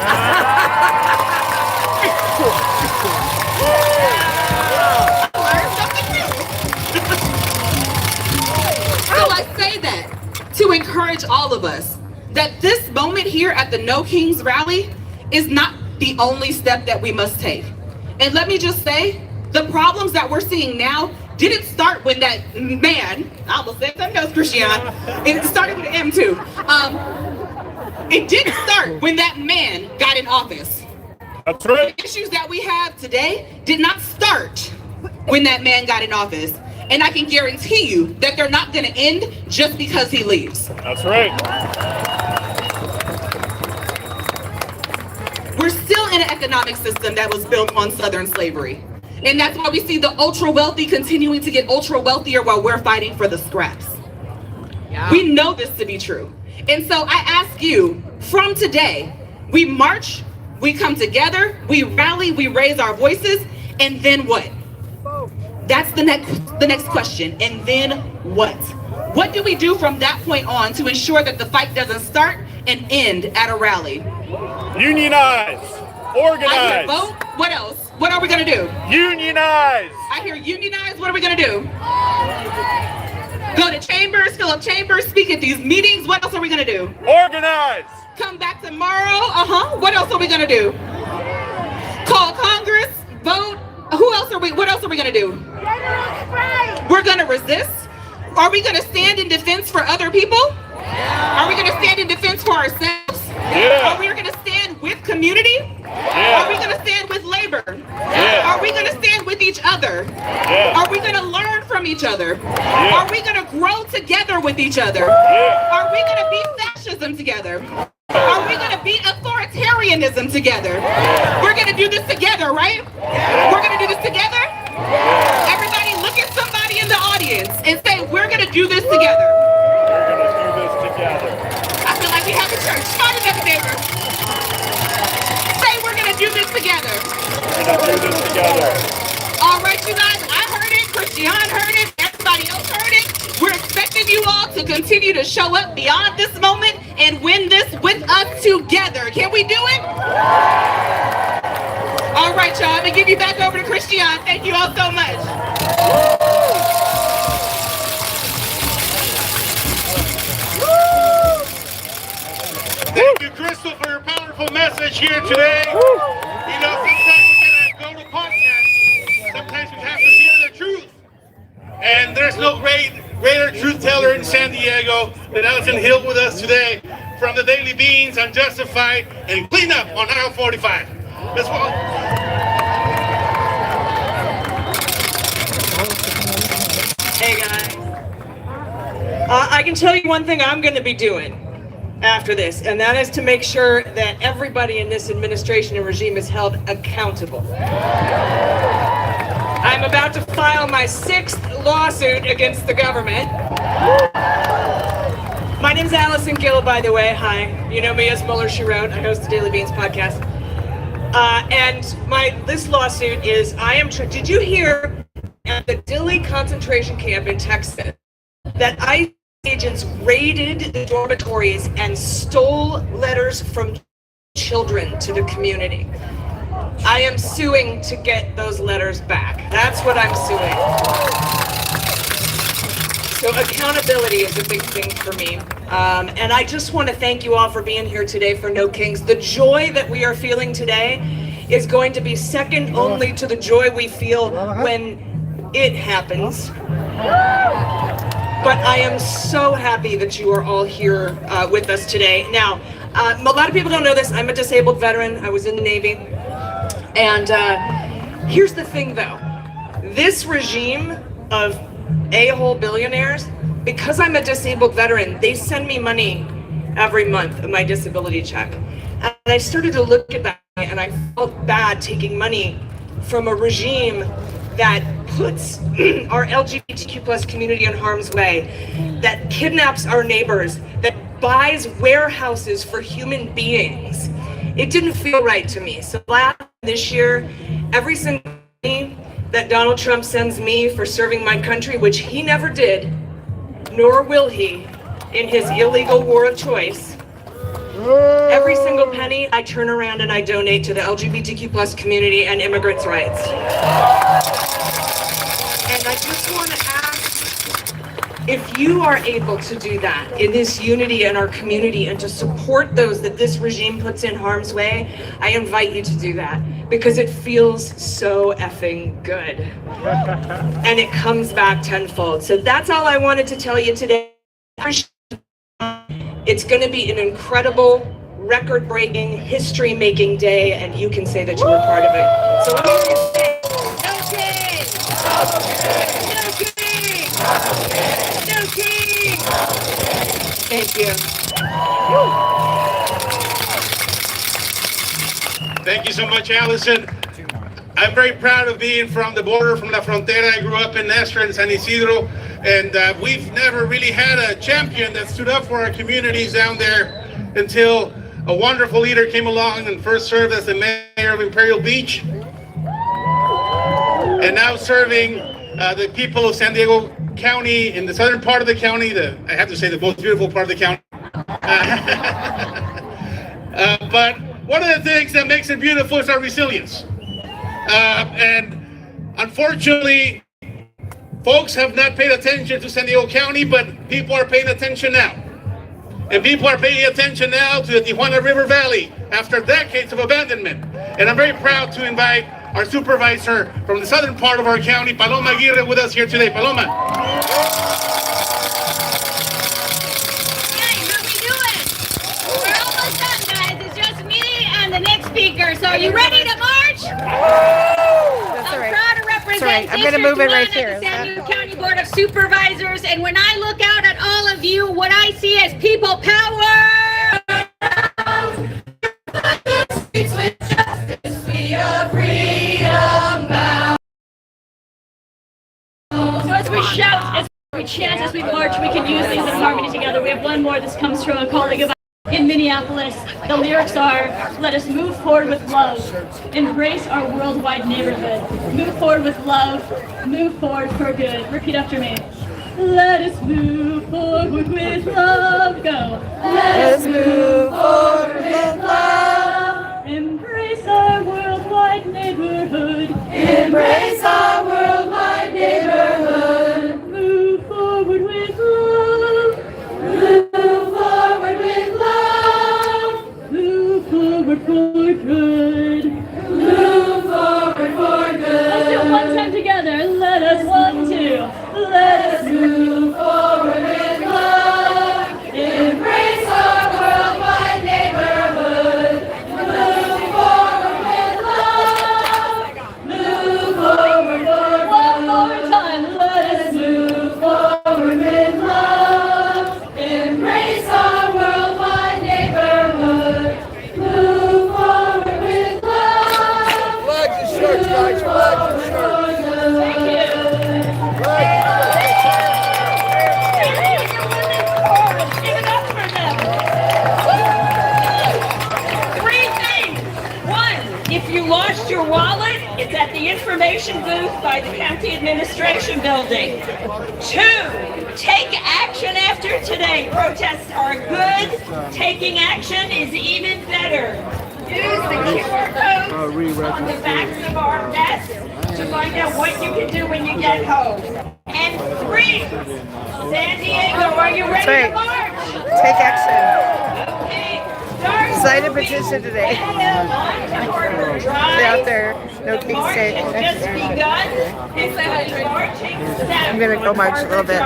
I say that to encourage all of us that this moment here at the No Kings rally is not the only step that we must take. And let me just say, the problems that we're seeing now didn't start when that man, I almost said something else, Christian. It started with an M too. It didn't start when that man got in office. That's right. The issues that we have today did not start when that man got in office. And I can guarantee you that they're not going to end just because he leaves. That's right. We're still in an economic system that was built on Southern slavery. And that's why we see the ultra wealthy continuing to get ultra wealthier while we're fighting for the scraps. Yeah. We know this to be true. And so I ask you, from today, we march, we come together, we rally, we raise our voices, and then what? That's the next question. And then what? What do we do from that point on to ensure that the fight doesn't start and end at a rally? Unionize. Organize. I hear vote. What else? What are we gonna do? Unionize. I hear unionize. What are we gonna do? Go to chambers, fill up chambers, speak at these meetings. What else are we gonna do? Organize. Come back tomorrow. What else are we gonna do? Call Congress, vote. What else are we gonna do? We're gonna resist. Are we gonna stand in defense for other people? Are we gonna stand in defense for ourselves? Are we gonna stand with community? Are we gonna stand with labor? Are we gonna stand with each other? Are we gonna learn from each other? Are we gonna grow together with each other? Are we gonna beat fascism together? Are we gonna beat authoritarianism together? We're gonna do this together, right? We're gonna do this together? Everybody look at somebody in the audience and say, we're gonna do this together. We're gonna do this together. I feel like we have a church. Come on, another neighbor. Say we're gonna do this together. We're gonna do this together. All right, you guys, I heard it. Christian heard it. Everybody else heard it. We're expecting you all to continue to show up beyond this moment and win this with us together. Can we do it? All right, y'all. I'm gonna give you back over to Christian. Thank you all so much. Thank you, Crystal, for your powerful message here today. You know, sometimes we gotta go to podcasts. Sometimes we have to hear the truth. And there's no great greater truth teller in San Diego than Allison Hill with us today from the Daily Beans, Unjustified, and Cleanup on aisle 45. Let's go. Hey guys. I can tell you one thing I'm going to be doing after this, and that is to make sure that everybody in this administration and regime is held accountable. I'm about to file my 6th lawsuit against the government. My name's Allison Gill, by the way. Hi. You know me as Muller, She Wrote. I host the Daily Beans podcast. And this lawsuit is, did you hear at the Dilley concentration camp in Texas that ICE agents raided the dormitories and stole letters from children to the community? I am suing to get those letters back. That's what I'm suing. So accountability is a big thing for me. And I just want to thank you all for being here today for No Kings. The joy that we are feeling today is going to be second only to the joy we feel when it happens. But I am so happy that you are all here with us today. Now, a lot of people don't know this. I'm a disabled veteran. I was in the Navy. And here's the thing, though. This regime of a-hole billionaires, because I'm a disabled veteran, they send me money every month of my disability check. And I started to look at that, and I felt bad taking money from a regime that puts our LGBTQ plus community in harm's way, that kidnaps our neighbors, that buys warehouses for human beings. It didn't feel right to me. So this year, every single money that Donald Trump sends me for serving my country, which he never did, nor will he in his illegal war of choice, every single penny I turn around and I donate to the LGBTQ plus community and immigrants' rights. And I just want to ask if you are able to do that in this unity in our community and to support those that this regime puts in harm's way, I invite you to do that because it feels so effing good. And it comes back tenfold. So that's all I wanted to tell you today. It's going to be an incredible, record-breaking, history-making day, and you can say that you were part of it. So let me say, no king! Thank you. Thank you so much, Allison. I'm very proud of being from the border, from La Frontera. I grew up in Nestor and San Isidro, and we've never really had a champion that stood up for our communities down there until a wonderful leader came along and first served as the mayor of Imperial Beach, and now serving the people of San Diego County in the southern part of the county, I have to say the most beautiful part of the county. But one of the things that makes it beautiful is our resilience. And unfortunately, folks have not paid attention to San Diego County, but people are paying attention now. And people are paying attention now to the Tijuana River Valley after decades of abandonment. And I'm very proud to invite our supervisor from the southern part of our county, Paloma Aguirre, with us here today. Paloma. Hey, how we doing? We're almost done, guys. It's just me and the next speaker. So are you ready to march? That's all right. I'm proud to represent Right. I'm gonna move it right District 1 here. of the San Diego County Board of Supervisors, and when I look out at all of you, what I see is people power. So as we shout, as we chant, as we march, we can use these in harmony together. We have one more. This comes from a colleague of ours in Minneapolis. The lyrics are, let us move forward with love, embrace our worldwide neighborhood, move forward with love, move forward for good. Repeat after me. Let us move forward with love. Go. Let us move forward with love. Embrace our worldwide neighborhood. Embrace our worldwide neighborhood. Move forward with love. Move forward with love. Move forward for good. Move forward for good. Let's do it one time together. Let us 1, 2. Let us move forward. lost your wallet, it's at the information booth by the county administration building. 2, take action after today. Protests are good. Taking action is even better. Use the QR codes on the backs of our vests to find out what you can do when you get home. And 3, San Diego, are you ready to march? Take action. Okay. Sign a petition today. Get out there. No King State. I'm going to go march a little bit.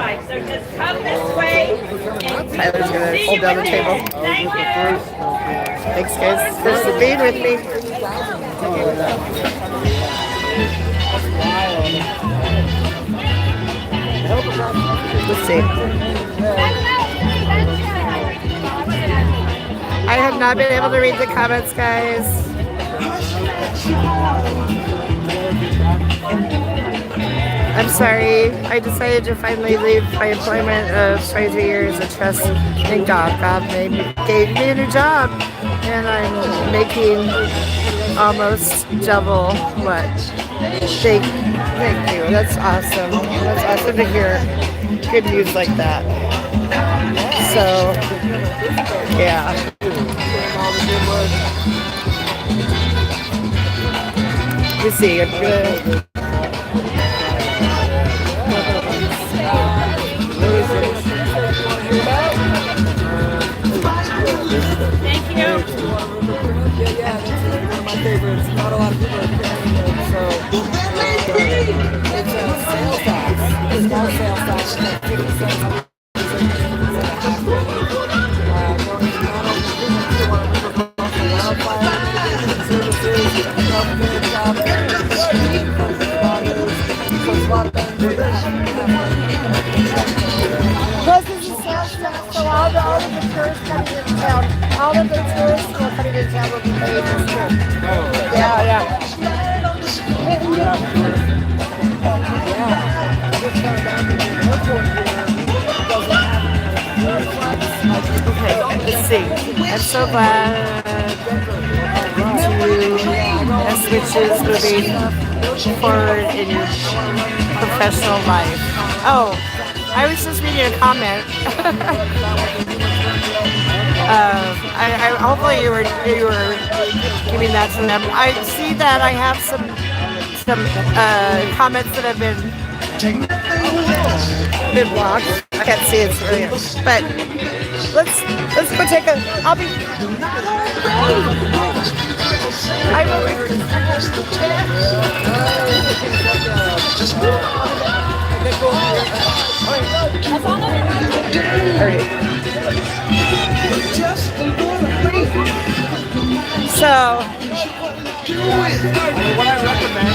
Tyler's going to hold down the table. Thanks, guys. Thanks for being with me. Let's see. I have not been able to read the comments, guys. I'm sorry. I decided to finally leave my employment of 23 years of trust in God. God gave me a new job, and I'm making almost double what. Thank you. That's awesome. That's awesome to hear good news like that. So, yeah. You see, I'm good. Thank you. Yeah, that's one of my favorites. Not a lot of people are carrying it, so it's a sales tax. It's not a sales tax. It's like 50 cents. Plus, this is sales tax, so all of the tourists coming into town, all of the tourists who are coming into town will be paying this too. Yeah. Okay, let's see. I'm so glad to switches moving forward in your professional life. Oh, I was just reading a comment. Hopefully you were giving that to them. I see that I have some comments that have been blocked. I can't see it's really, but let's go take a. I'll be. I will. So, what I recommend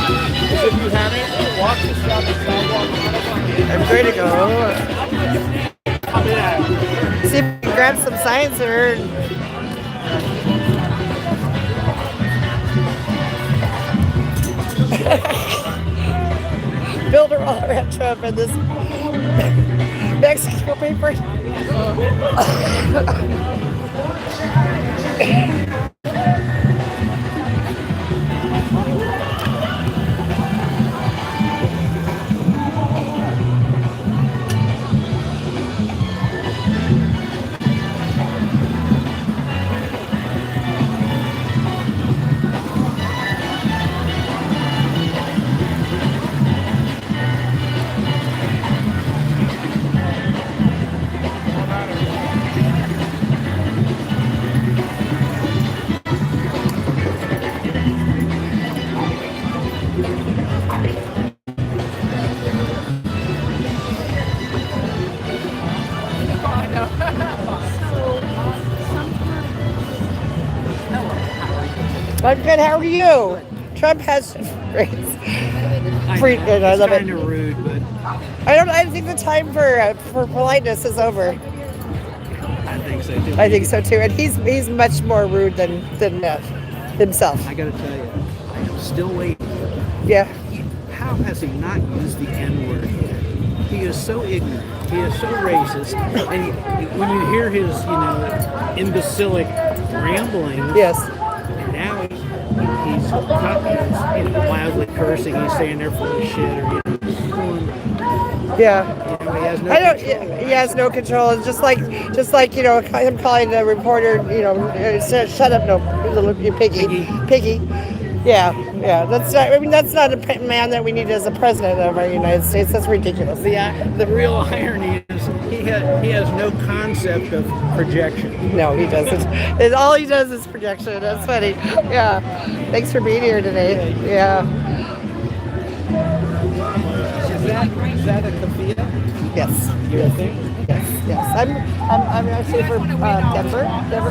is if you haven't, walk this down the sidewalk. I'm going to go. See if we can grab some signs or. Builder all around Trump and this Mexico paper. I'm good. How are you? Trump has raised. I love it. Kind of rude, but I think the time for politeness is over. I think so too. I think so too, and he's much more rude than himself. I got to tell you, I'm still waiting. Yeah. How has he not used the N-word yet? He is so ignorant. He is so racist. And when you hear his, imbecilic ramblings, yes. And now mildly cursing. He's saying they're full of shit, or Yeah. he has no I don't. control. He has no control. It's just like him calling a reporter, shut up, no, little piggy. Yeah. That's not. I mean, that's not a man that we need as a president of our United States. That's ridiculous. The real irony is he has no concept of projection. No, he doesn't. All he does is projection. That's funny. Yeah. Thanks for being here today. Yeah. Is that a kafia? Yes. You think? Yes. I'm actually from Denver,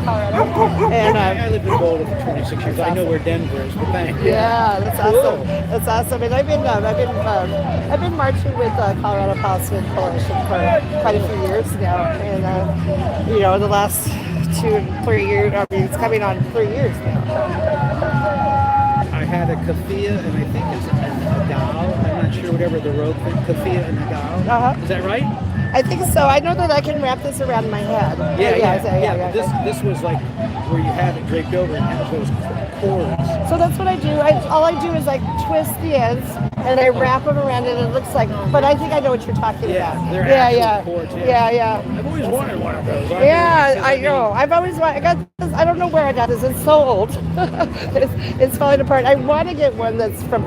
Colorado, and I lived in Boulder for 26 years. I know where Denver is, but thank you. yeah, that's awesome. That's awesome. And I've been marching with Colorado Palestinian Coalition for quite a few years now, and the last 2 and 3 years. I mean, it's coming on 3 years now. I had a kafia, and I think it's a gal. I'm not sure, whatever the rope thing, kafia and a gal. Is that right? I think so. I know that I can wrap this around my head. Yeah. This was like where you have it draped over and has those cords. So that's what I do. All I do is I twist the ends and I wrap them around it. It looks like, but I think I know what you're talking about. They're actual cords. Yeah. I've always wanted one of those. I know. I've always wanted. I got this. I don't know where I got this. It's so old. it's falling apart. I want to get one that's from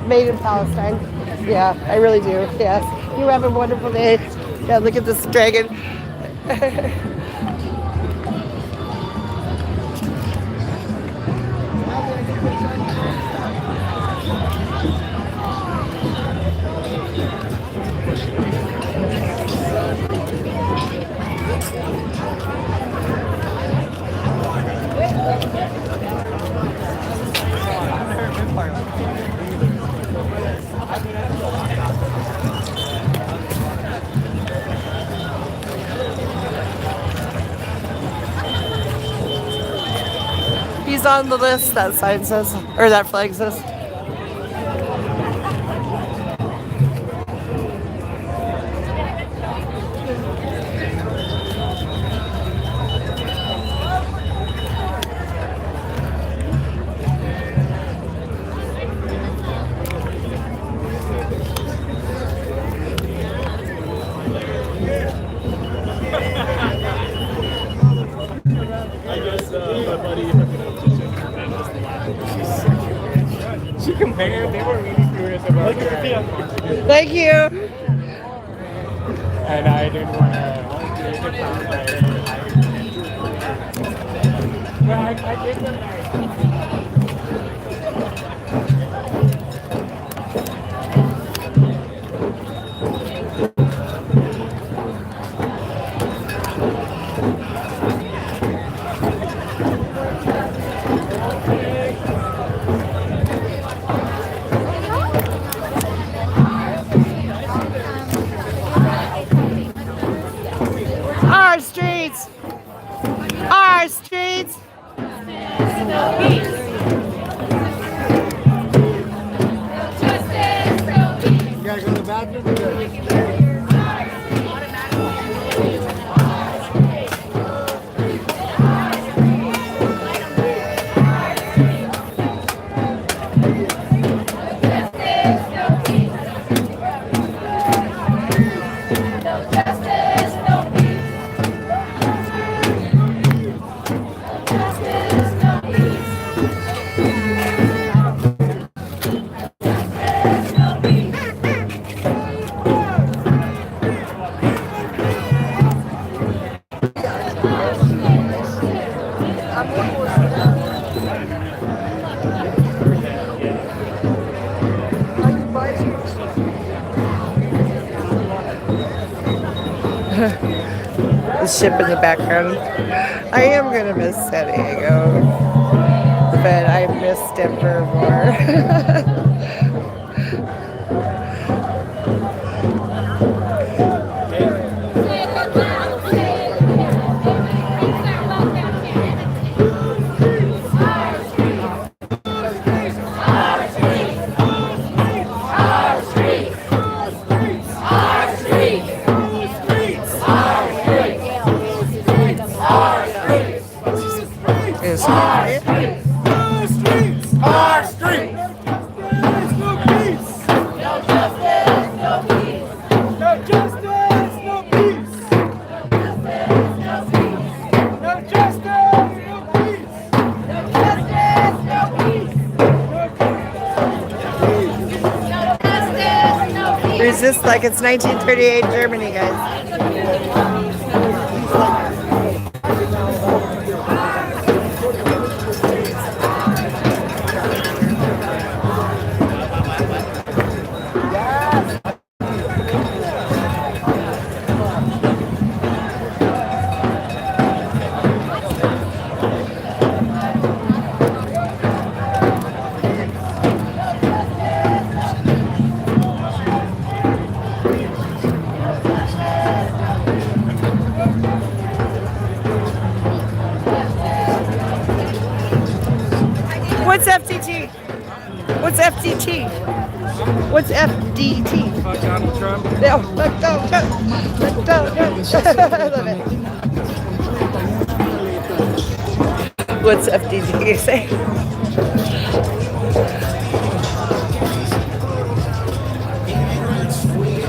made in Palestine. Yeah, I really do. Yes. You have a wonderful day. Yeah, look at this dragon. He's on the list, that sign says, or that flag says. She compared, they were really curious about her. Thank you. And I didn't want to but I did them Our streets! Our streets! You gotta go to the bathroom? The ship in the background. I am going to miss San Diego, but I miss Denver more. our streets. No peace. No justice, no peace. No justice, no peace. No peace. No justice, no peace. No justice, no peace. No justice, no peace. Resist like it's 1938 Germany, guys. What's FTT? What's FTT? What's FDT? Fuck Donald Trump. No, fuck Donald Trump. Fuck Donald Trump. I love it. What's FDT you say?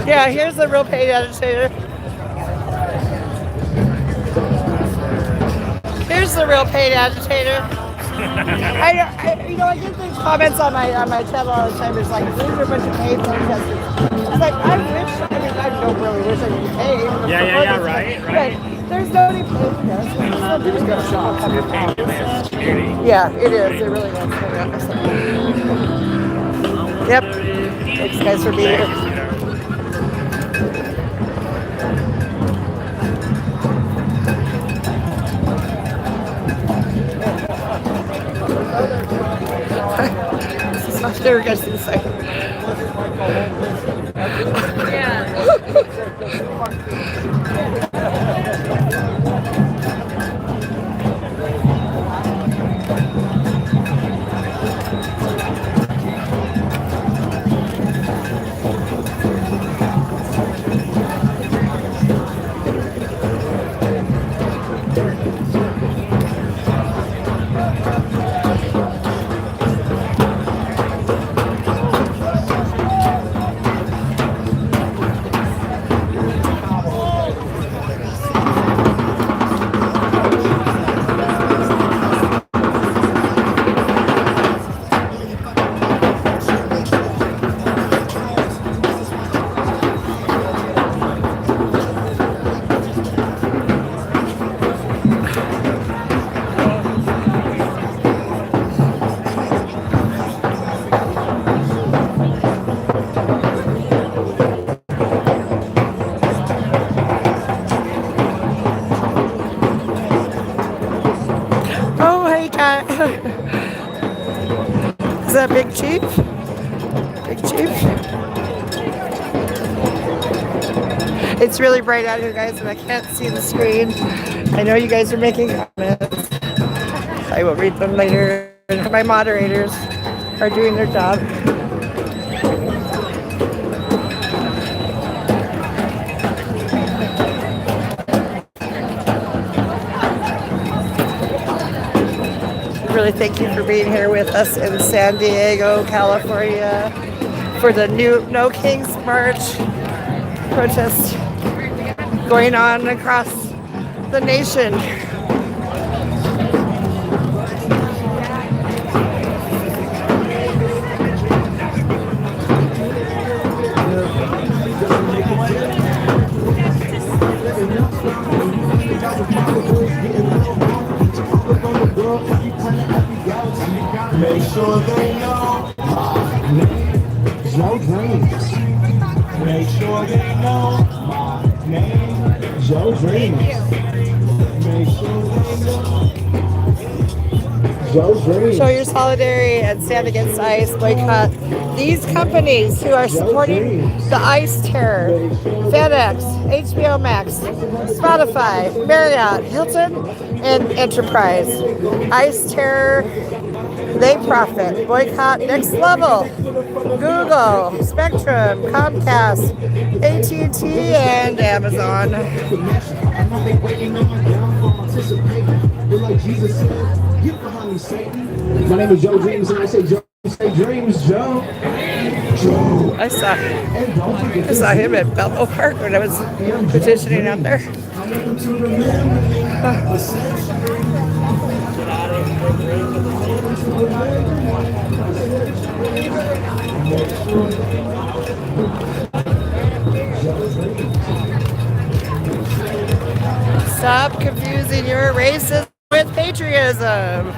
Yeah, here's the real paid agitator. Here's the real paid agitator. I get these comments on my channel all the time. It's like, these are a bunch of paid protesters. It's like, I don't really wish I could be paid. Yeah, right. But there's nobody paid us. Yeah, it is. It really is. Yep. Thanks, guys, for being here. There we go to the side. Is that Big Chief? Big Chief? It's really bright out here, guys, and I can't see the screen. I know you guys are making comments. I will read them later. My moderators are doing their job. Really thank you for being here with us in San Diego, California for the new No Kings March protest going on across the nation. Make sure they know my name is Joe Dreams. Make sure they know my name is Joe Dreams. Make sure they know Joe Dreams. Show your solidarity and stand against ICE. Boycott these companies who are supporting the ICE terror. FedEx, HBO Max, Spotify, Marriott, Hilton, and Enterprise. ICE terror. They profit. Boycott Next Level, Google, Spectrum, Comcast, AT&T, and Amazon. calling Satan. My name is Joe Dreams, and I say Joe, say Dreams, Joe. Joe. I saw him at Belleville Park when I was petitioning out there. Stop confusing your racism with patriotism.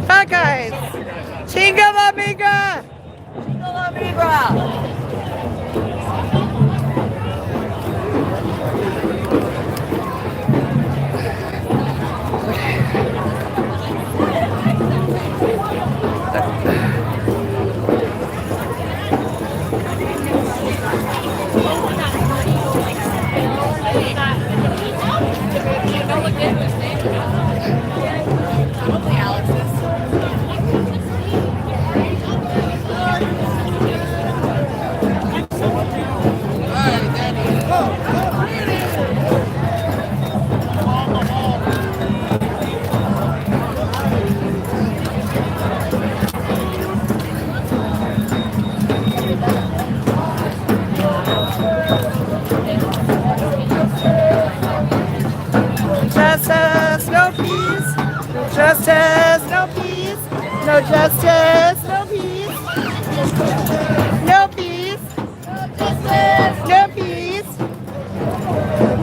Hi guys! Chinga la migra! Chinga la migra! Justice, no peace. Justice, no peace. No justice, no peace. No peace. No peace.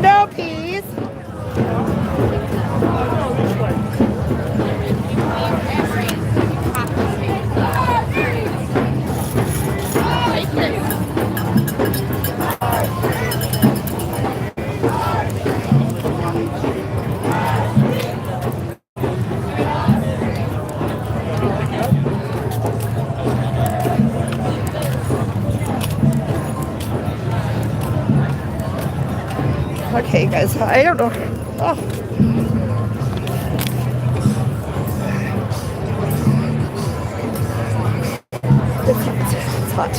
No peace. Okay, guys, I don't know. Oh. It's hot.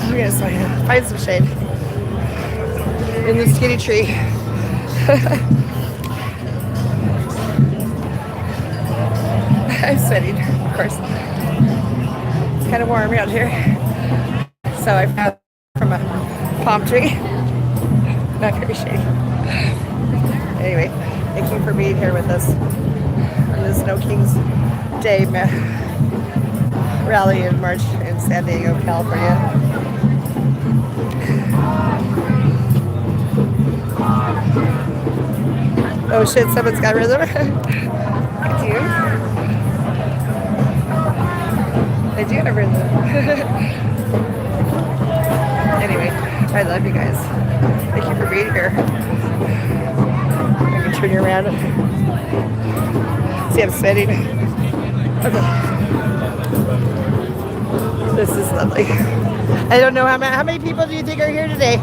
I'm gonna find some shade in the skinny tree. I'm sweating, of course. It's kind of warm out here, so I found from a palm tree. Not very shady. Anyway, thank you for being here with us on the Snow Kings Day rally and march in San Diego, California. Oh shit, someone's got rhythm. Thank you. I do have rhythm. Anyway, I love you guys. Thank you for being here. I can turn you around. See, I'm sweating. Okay. This is lovely. I don't know how many people do you think are here today?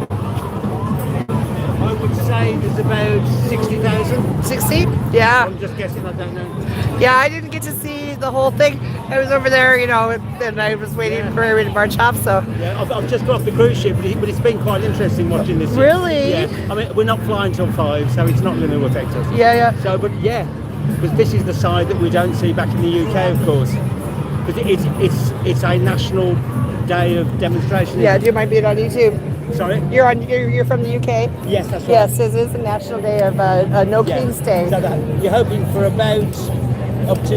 I would say there's about 60,000. 60? Yeah. I'm just guessing, I don't know. Yeah, I didn't get to see the whole thing. I was over there, you know, and I was waiting for everybody to march off, so. Yeah, I've just got off the cruise ship, but it's been quite interesting watching this. Really? Yeah. I mean, we're not flying till 5, so it's not going to affect us. Yeah, yeah. So, but yeah, because this is the side that we don't see back in the UK, of course. Because it's a national day of demonstration. Yeah, do you mind being on YouTube? Sorry? You're from the UK? Yes, that's right. Yes, this is a national day of No King's Day. So you're hoping for about up to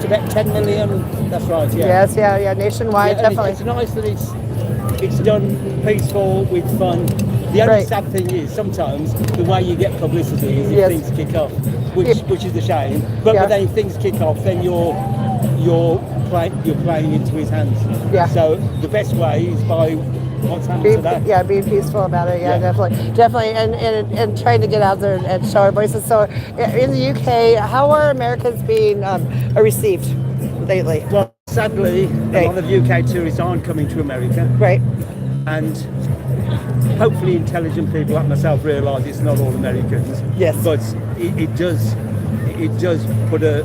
about 10 million. That's right. Yeah. Yes, yeah, nationwide, Yeah, definitely. it's nice that it's done peaceful with fun. The only sad thing is sometimes the way you get publicity is if things kick off, which is a shame. But then if things kick off, then you're playing into his hands. Yeah. So the best way is by what's happening today. Yeah, being peaceful about it. Yeah, definitely, and trying to get out there and show our voices. So, in the UK, how are Americans being received lately? Well, sadly, a lot of UK tourists aren't coming to America. Right. And hopefully intelligent people like myself realise it's not all Americans. Yes. But it does put a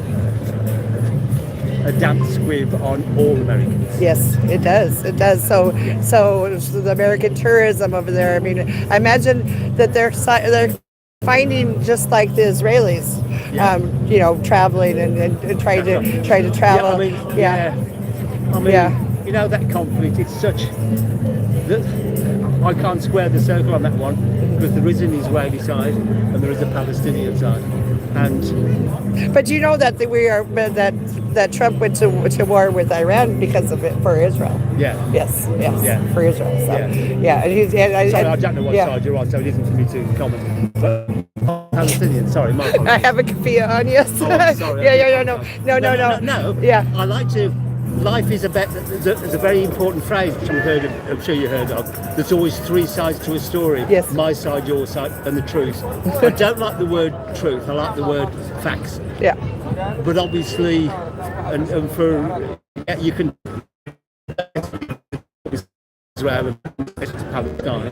damp squib on all Americans. Yes, it does. It does. So the American tourism over there. I mean, I imagine that they're finding just like the Israelis, traveling and trying to travel. I mean, you know, that conflict. It's such that I can't square the circle on that one because there is an Israeli side and there is a Palestinian side. But you know that that Trump went to war with Iran because of it for Israel. Yeah. Yes. Yeah. For Israel. So, yeah. I don't know what side you're on, so it isn't for me to comment. But Palestinian, sorry, my apologies. I have a keffiyeh on, yes. Oh, I'm sorry. No. Yeah. I like to. Life is there's a very important phrase which I'm sure you heard of. There's always three sides to a story. Yes. My side, your side, and the truth. I don't like the word truth. I like the word facts. Yeah. But obviously, and for you can Israel and Palestine,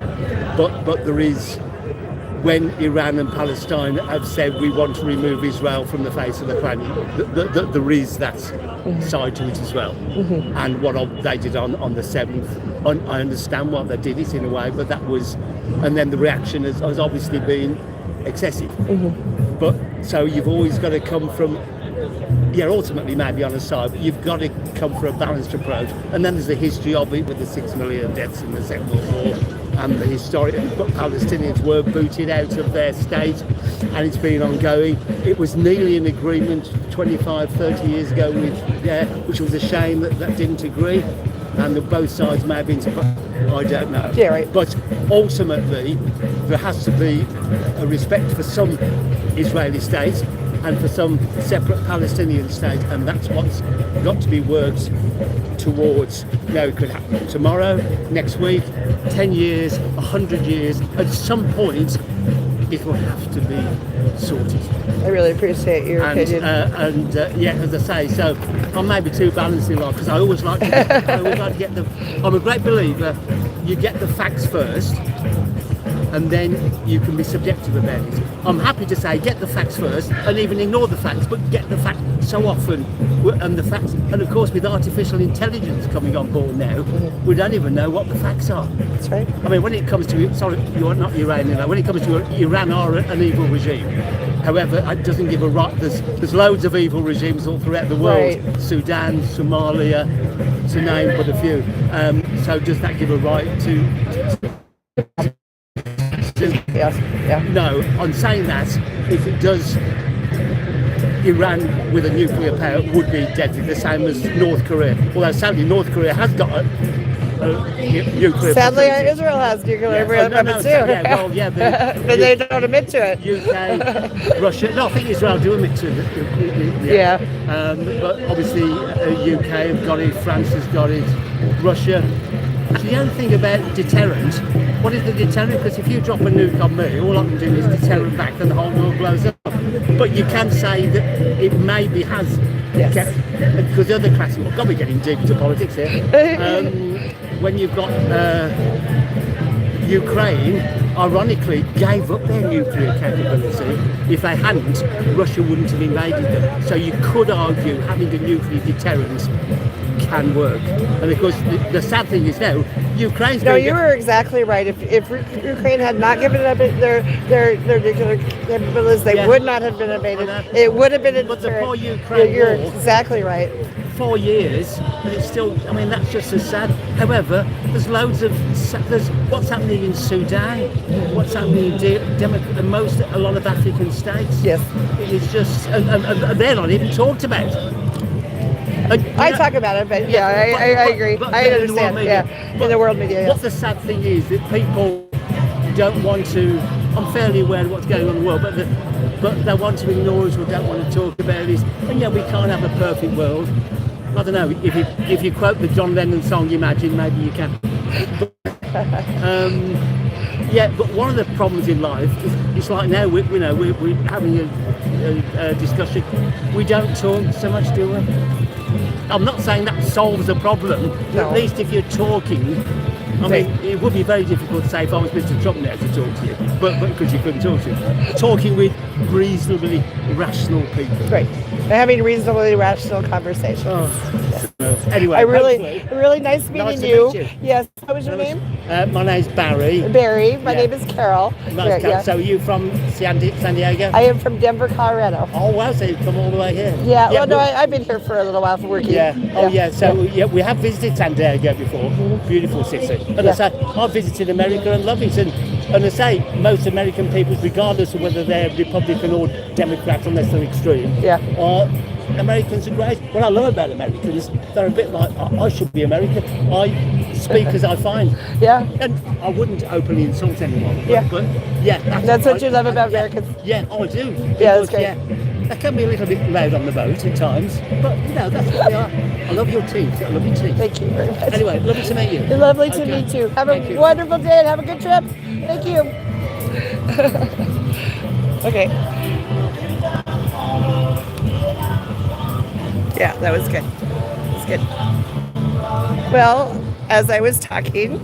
but there is. When Iran and Palestine have said we want to remove Israel from the face of the planet, there is that side to it as well. Mm-hmm. And what they did on the 7th, I understand why they did it in a way, but that was, and then the reaction has obviously been excessive. Mm-hmm. But so you've always got to come from, ultimately maybe on a side, but you've got to come for a balanced approach. And then there's the history of it with the 6 million deaths in the Second World War. And the historic Palestinians were booted out of their state, and it's been ongoing. It was nearly an agreement 25, 30 years ago which was a shame that didn't agree, and that both sides may have been, I don't know. Yeah, right. But ultimately, there has to be a respect for some Israeli states and for some separate Palestinian state, and that's what's got to be worked towards. It could happen tomorrow, next week, 10 years, 100 years. At some point, it will have to be sorted. I really appreciate your opinion. As I say, so I may be too balanced in life because I always like to get the. I'm a great believer. You get the facts first, and then you can be subjective about it. I'm happy to say get the facts first and even ignore the facts, but get the facts so often, and the facts, and of course with artificial intelligence coming on board now, we don't even know what the facts are. That's right. I mean, when it comes to, sorry, you're not Iranian, when it comes to Iran are an evil regime. However, it doesn't give a right, there's loads of evil regimes all throughout the world, right. Sudan, Somalia, to name but a few. So does that give a right to No, I'm saying that if it does, Iran with a nuclear power would be deadly, the same as North Korea. Although sadly North Korea has got a nuclear. Sadly, Israel has nuclear weapons too. But they don't admit to it. UK, Russia. No, I think Israel do admit to it. But obviously, UK have got it. France has got it. Russia. Actually, the only thing about deterrent, what is the deterrent? Because if you drop a nuke on me, all I can do is deterrent back and the whole world blows up. But you can say that it maybe has, because the other classic, God, we're getting deep into politics here. When you've got Ukraine, ironically, gave up their nuclear capability. If they hadn't, Russia wouldn't have invaded them. So you could argue having a nuclear deterrent can work. And of course, the sad thing is now, Ukraine's... No, you were exactly right. If Ukraine had not given up their nuclear capabilities, they would not have been invaded. It would have been a But the poor deterrent. Ukraine You're war, exactly right. 4 years, but it's still, I mean, that's just as sad. However, there's loads of, there's what's happening in Sudan, what's happening in a lot of African states. Yes. It's just, and they're not even talked about. I talk about it, but I agree. I understand. In the world media. What the sad thing is that people don't want to. I'm fairly aware of what's going on in the world, but they want to ignore us or don't want to talk about this. And we can't have a perfect world. I don't know. If you quote the John Lennon song "Imagine," maybe you can. Yeah, but one of the problems in life is it's like now we're having a discussion. We don't talk so much, do we? I'm not saying that solves a problem. No. At least if you're talking, I mean, it would be very difficult, say, if I was Mr. Trump now to talk to you, but because you couldn't talk to him. Talking with reasonably rational people. Right. Having reasonably rational conversations. Oh. Anyway, really nice meeting nice to you. meet you. Yes. What was your name? My name's Barry. Barry. My Yeah. name is Carol. Nice to- So are you from San Diego? I am from Denver, Colorado. Oh, wow, so you've come all the way here. Yeah. Well, no, I've been here for a little while for working. Yeah. Oh, yeah. So yeah, we have visited San Diego before. Beautiful city. And I say, I've visited America and love it. And I say, most American people, regardless of whether they're Republican or Democrat, unless they're extreme, Americans are great. What I love about Americans, they're a bit like, I should be American. I speak as I find. Yeah. And I wouldn't openly insult anyone. But yeah. That's what you love about Americans. Yeah, I do. Yeah, that's great. Yeah, they can be a little bit loud on the boat at times, but that's what they are. I love your teeth. I love your teeth. Thank you very much. Anyway, lovely to meet you. Lovely to meet you. Have a wonderful day and have a good trip. Thank you. Okay. Yeah, that was good. It was good. Well, as I was talking,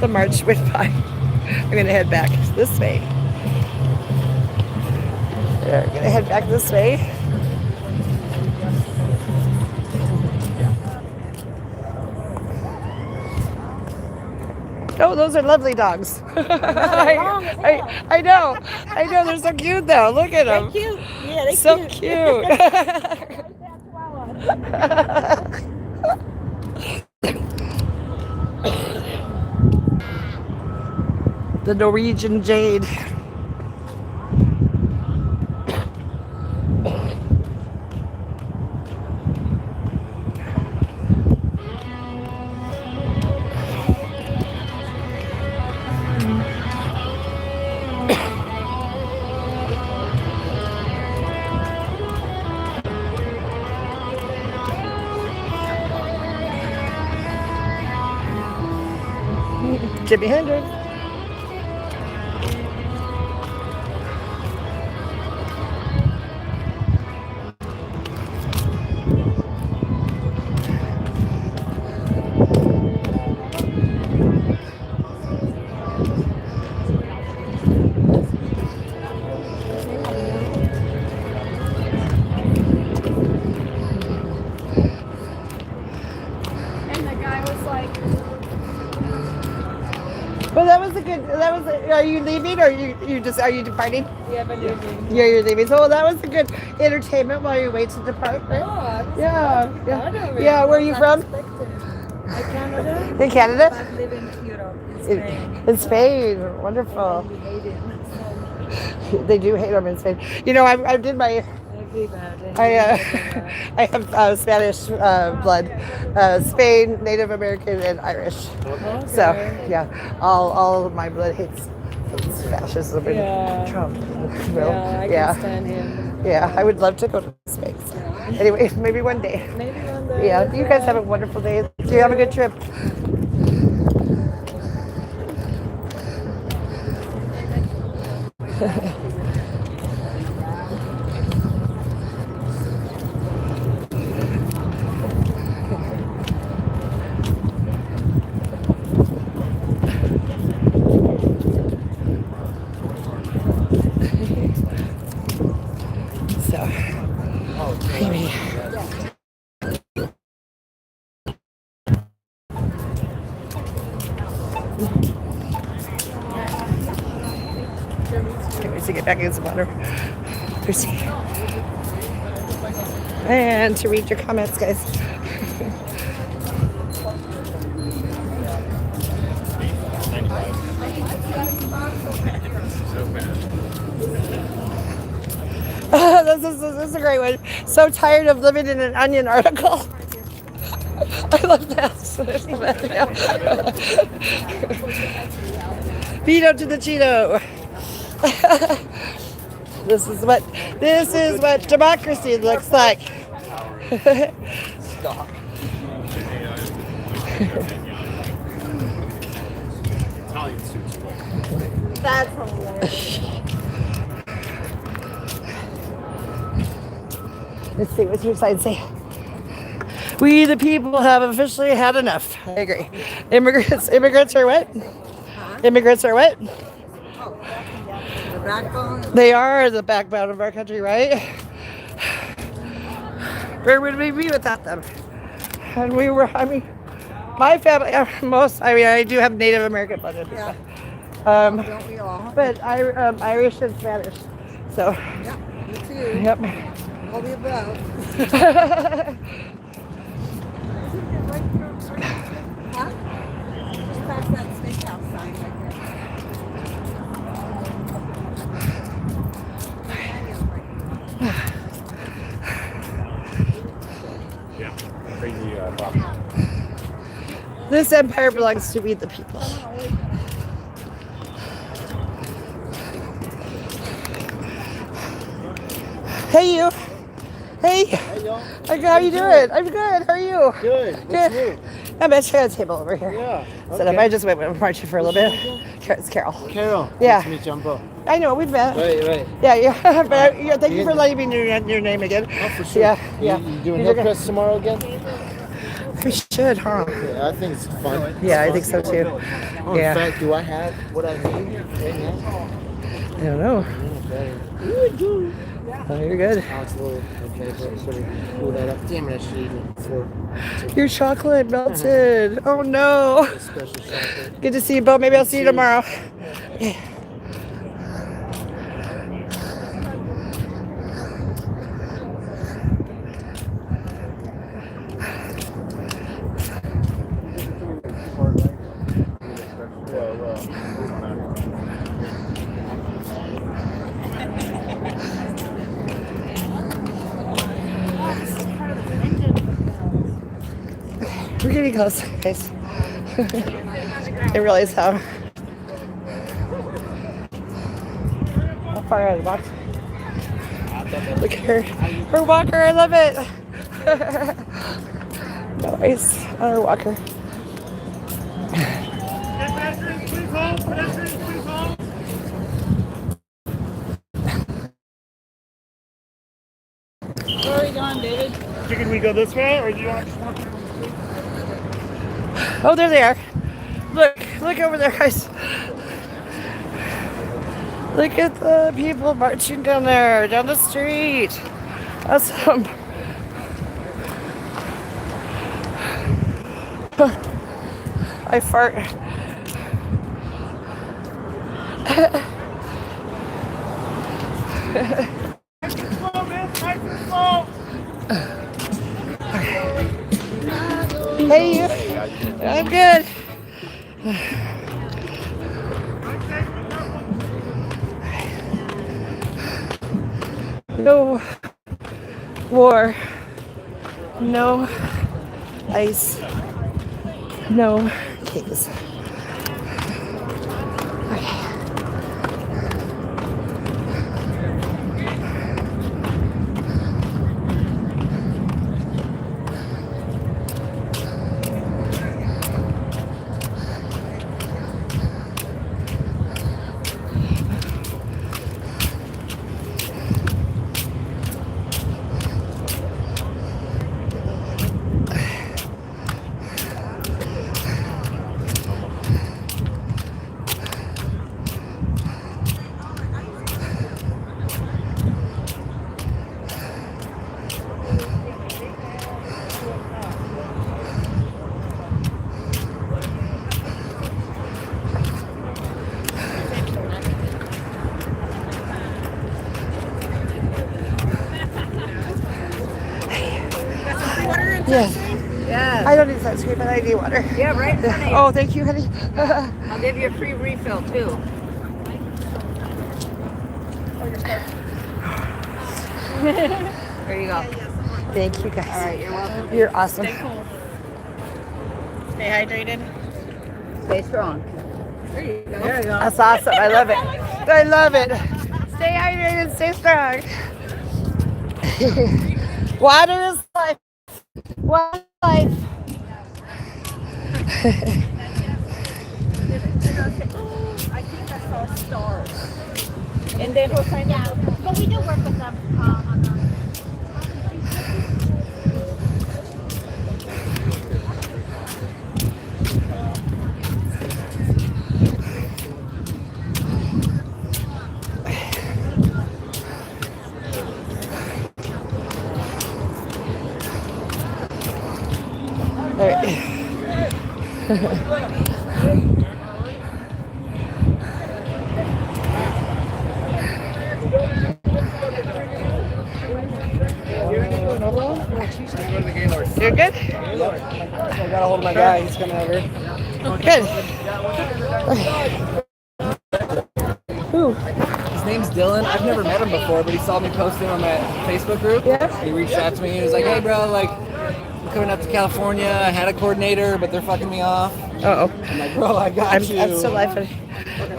the march went by. I'm going to head back this way. We're going to head back this way. Oh, those are lovely dogs. I know. They're so cute, though. Look at them. They're cute. Yeah, they're so cute. The Norwegian jade. Jimi Hendrix. Well, are you leaving or are you departing? Yeah, but leaving. Yeah, you're leaving. So that was a good entertainment while you wait to depart, right? Oh, Yeah, where are you from? Canada. In Canada? I live in Europe, in Spain. In Spain, wonderful. We hate it. They do hate them in Spain. You know, I did my... I have Spanish blood, Spain, Native American, and Irish. Okay. So yeah, all of my blood hates fascism and Trump. I can stand him. Yeah, I would love to go to Spain. So. Anyway, maybe one day. Maybe one day. Yeah, you guys have a wonderful day. You have a good trip. To get back in some water. Thirsty. And to read your comments, guys. This is a great one. So tired of living in an Onion article. I love that. Vito to the Cheeto. This is what democracy looks like. Italian suits. That's hilarious. Let's see, what's your side say? We the people have officially had enough. I agree. Immigrants are what? Immigrants are what? The backbone. They are the backbone of our country, right? Where would we be without them? And we were, I mean, my family, I do have Native American blood in me. Yeah. Don't we all? But Irish and Spanish. So. Yeah, me too. Yep. All the above. Huh? Just past that steakhouse sign right there. Yeah. Crazy box. This empire belongs to we the people. Hey you. Hey. Hey y'all. How you doing? I'm good. How are you? Good. What's new? I'm at a table over here. Yeah. So if I just went marching for a little bit. It's Carol. Carol. Yeah. Nice to meet you, Jumbo. I know, we've met. Right. Yeah. But thank you for letting me know your name again. Oh, for sure. Yeah. You doing Hillcrest tomorrow again? We should, huh? Yeah, I think it's fun. Yeah, I think so too. Oh, in fact, do I have what I need right now? I don't know. Oh, you're good. Okay, so pull that up. Damn it, I should eat it before. Your chocolate melted. Oh no. Special chocolate. Good to see you, Bo. Maybe I'll see you tomorrow. Yeah. We're getting close, guys. I realize how far out of the box. Look at her walker. I love it. Nice on her walker. Where are you going, David? Can we go this way, or do you want to walk? Oh, there they are. Look over there, guys. Look at the people marching down there, down the street. Awesome. I fart. Hey, you. I'm good. No war, no ice, no kings. Yes. Yeah. I don't need sunscreen, but I need water. Yeah, right in front of you. Oh, thank you, honey. I'll give you a free refill, too. There you go. Thank you, guys. All right, you're welcome. You're awesome. Stay cool. Stay hydrated. Stay strong. There you go. There you go. That's awesome. I love it. I love it. Stay hydrated, stay strong. Water is life. Water is life. I think I saw stars. And then we'll find out. But we do work with them on the. All right. You're good? I got a hold of my guy. He's coming over. Good. Who? His name's Dylan. I've never met him before, but he saw me posting on that Facebook group. Yeah. He reached out to me. He was like, "Hey, bro, like, I'm coming up to California. I had a coordinator, but they're fucking me off." Uh-oh. I'm like, "Bro, I got you." I'm still laughing.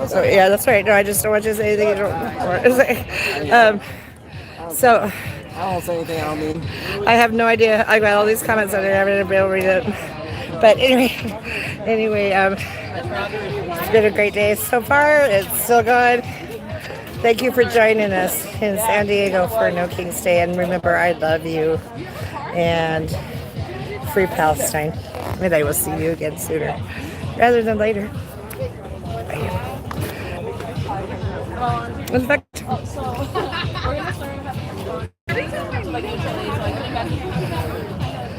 So, yeah, that's right. No, I just don't want you to say anything you don't want to say. So... I won't say anything I don't mean. I have no idea. I got all these comments and I haven't been able to read it. But anyway, it's been a great day so far. It's still going. Thank you for joining us in San Diego for No King's Day. And remember, I love you. And free Palestine. And I will see you again sooner rather than later. In fact,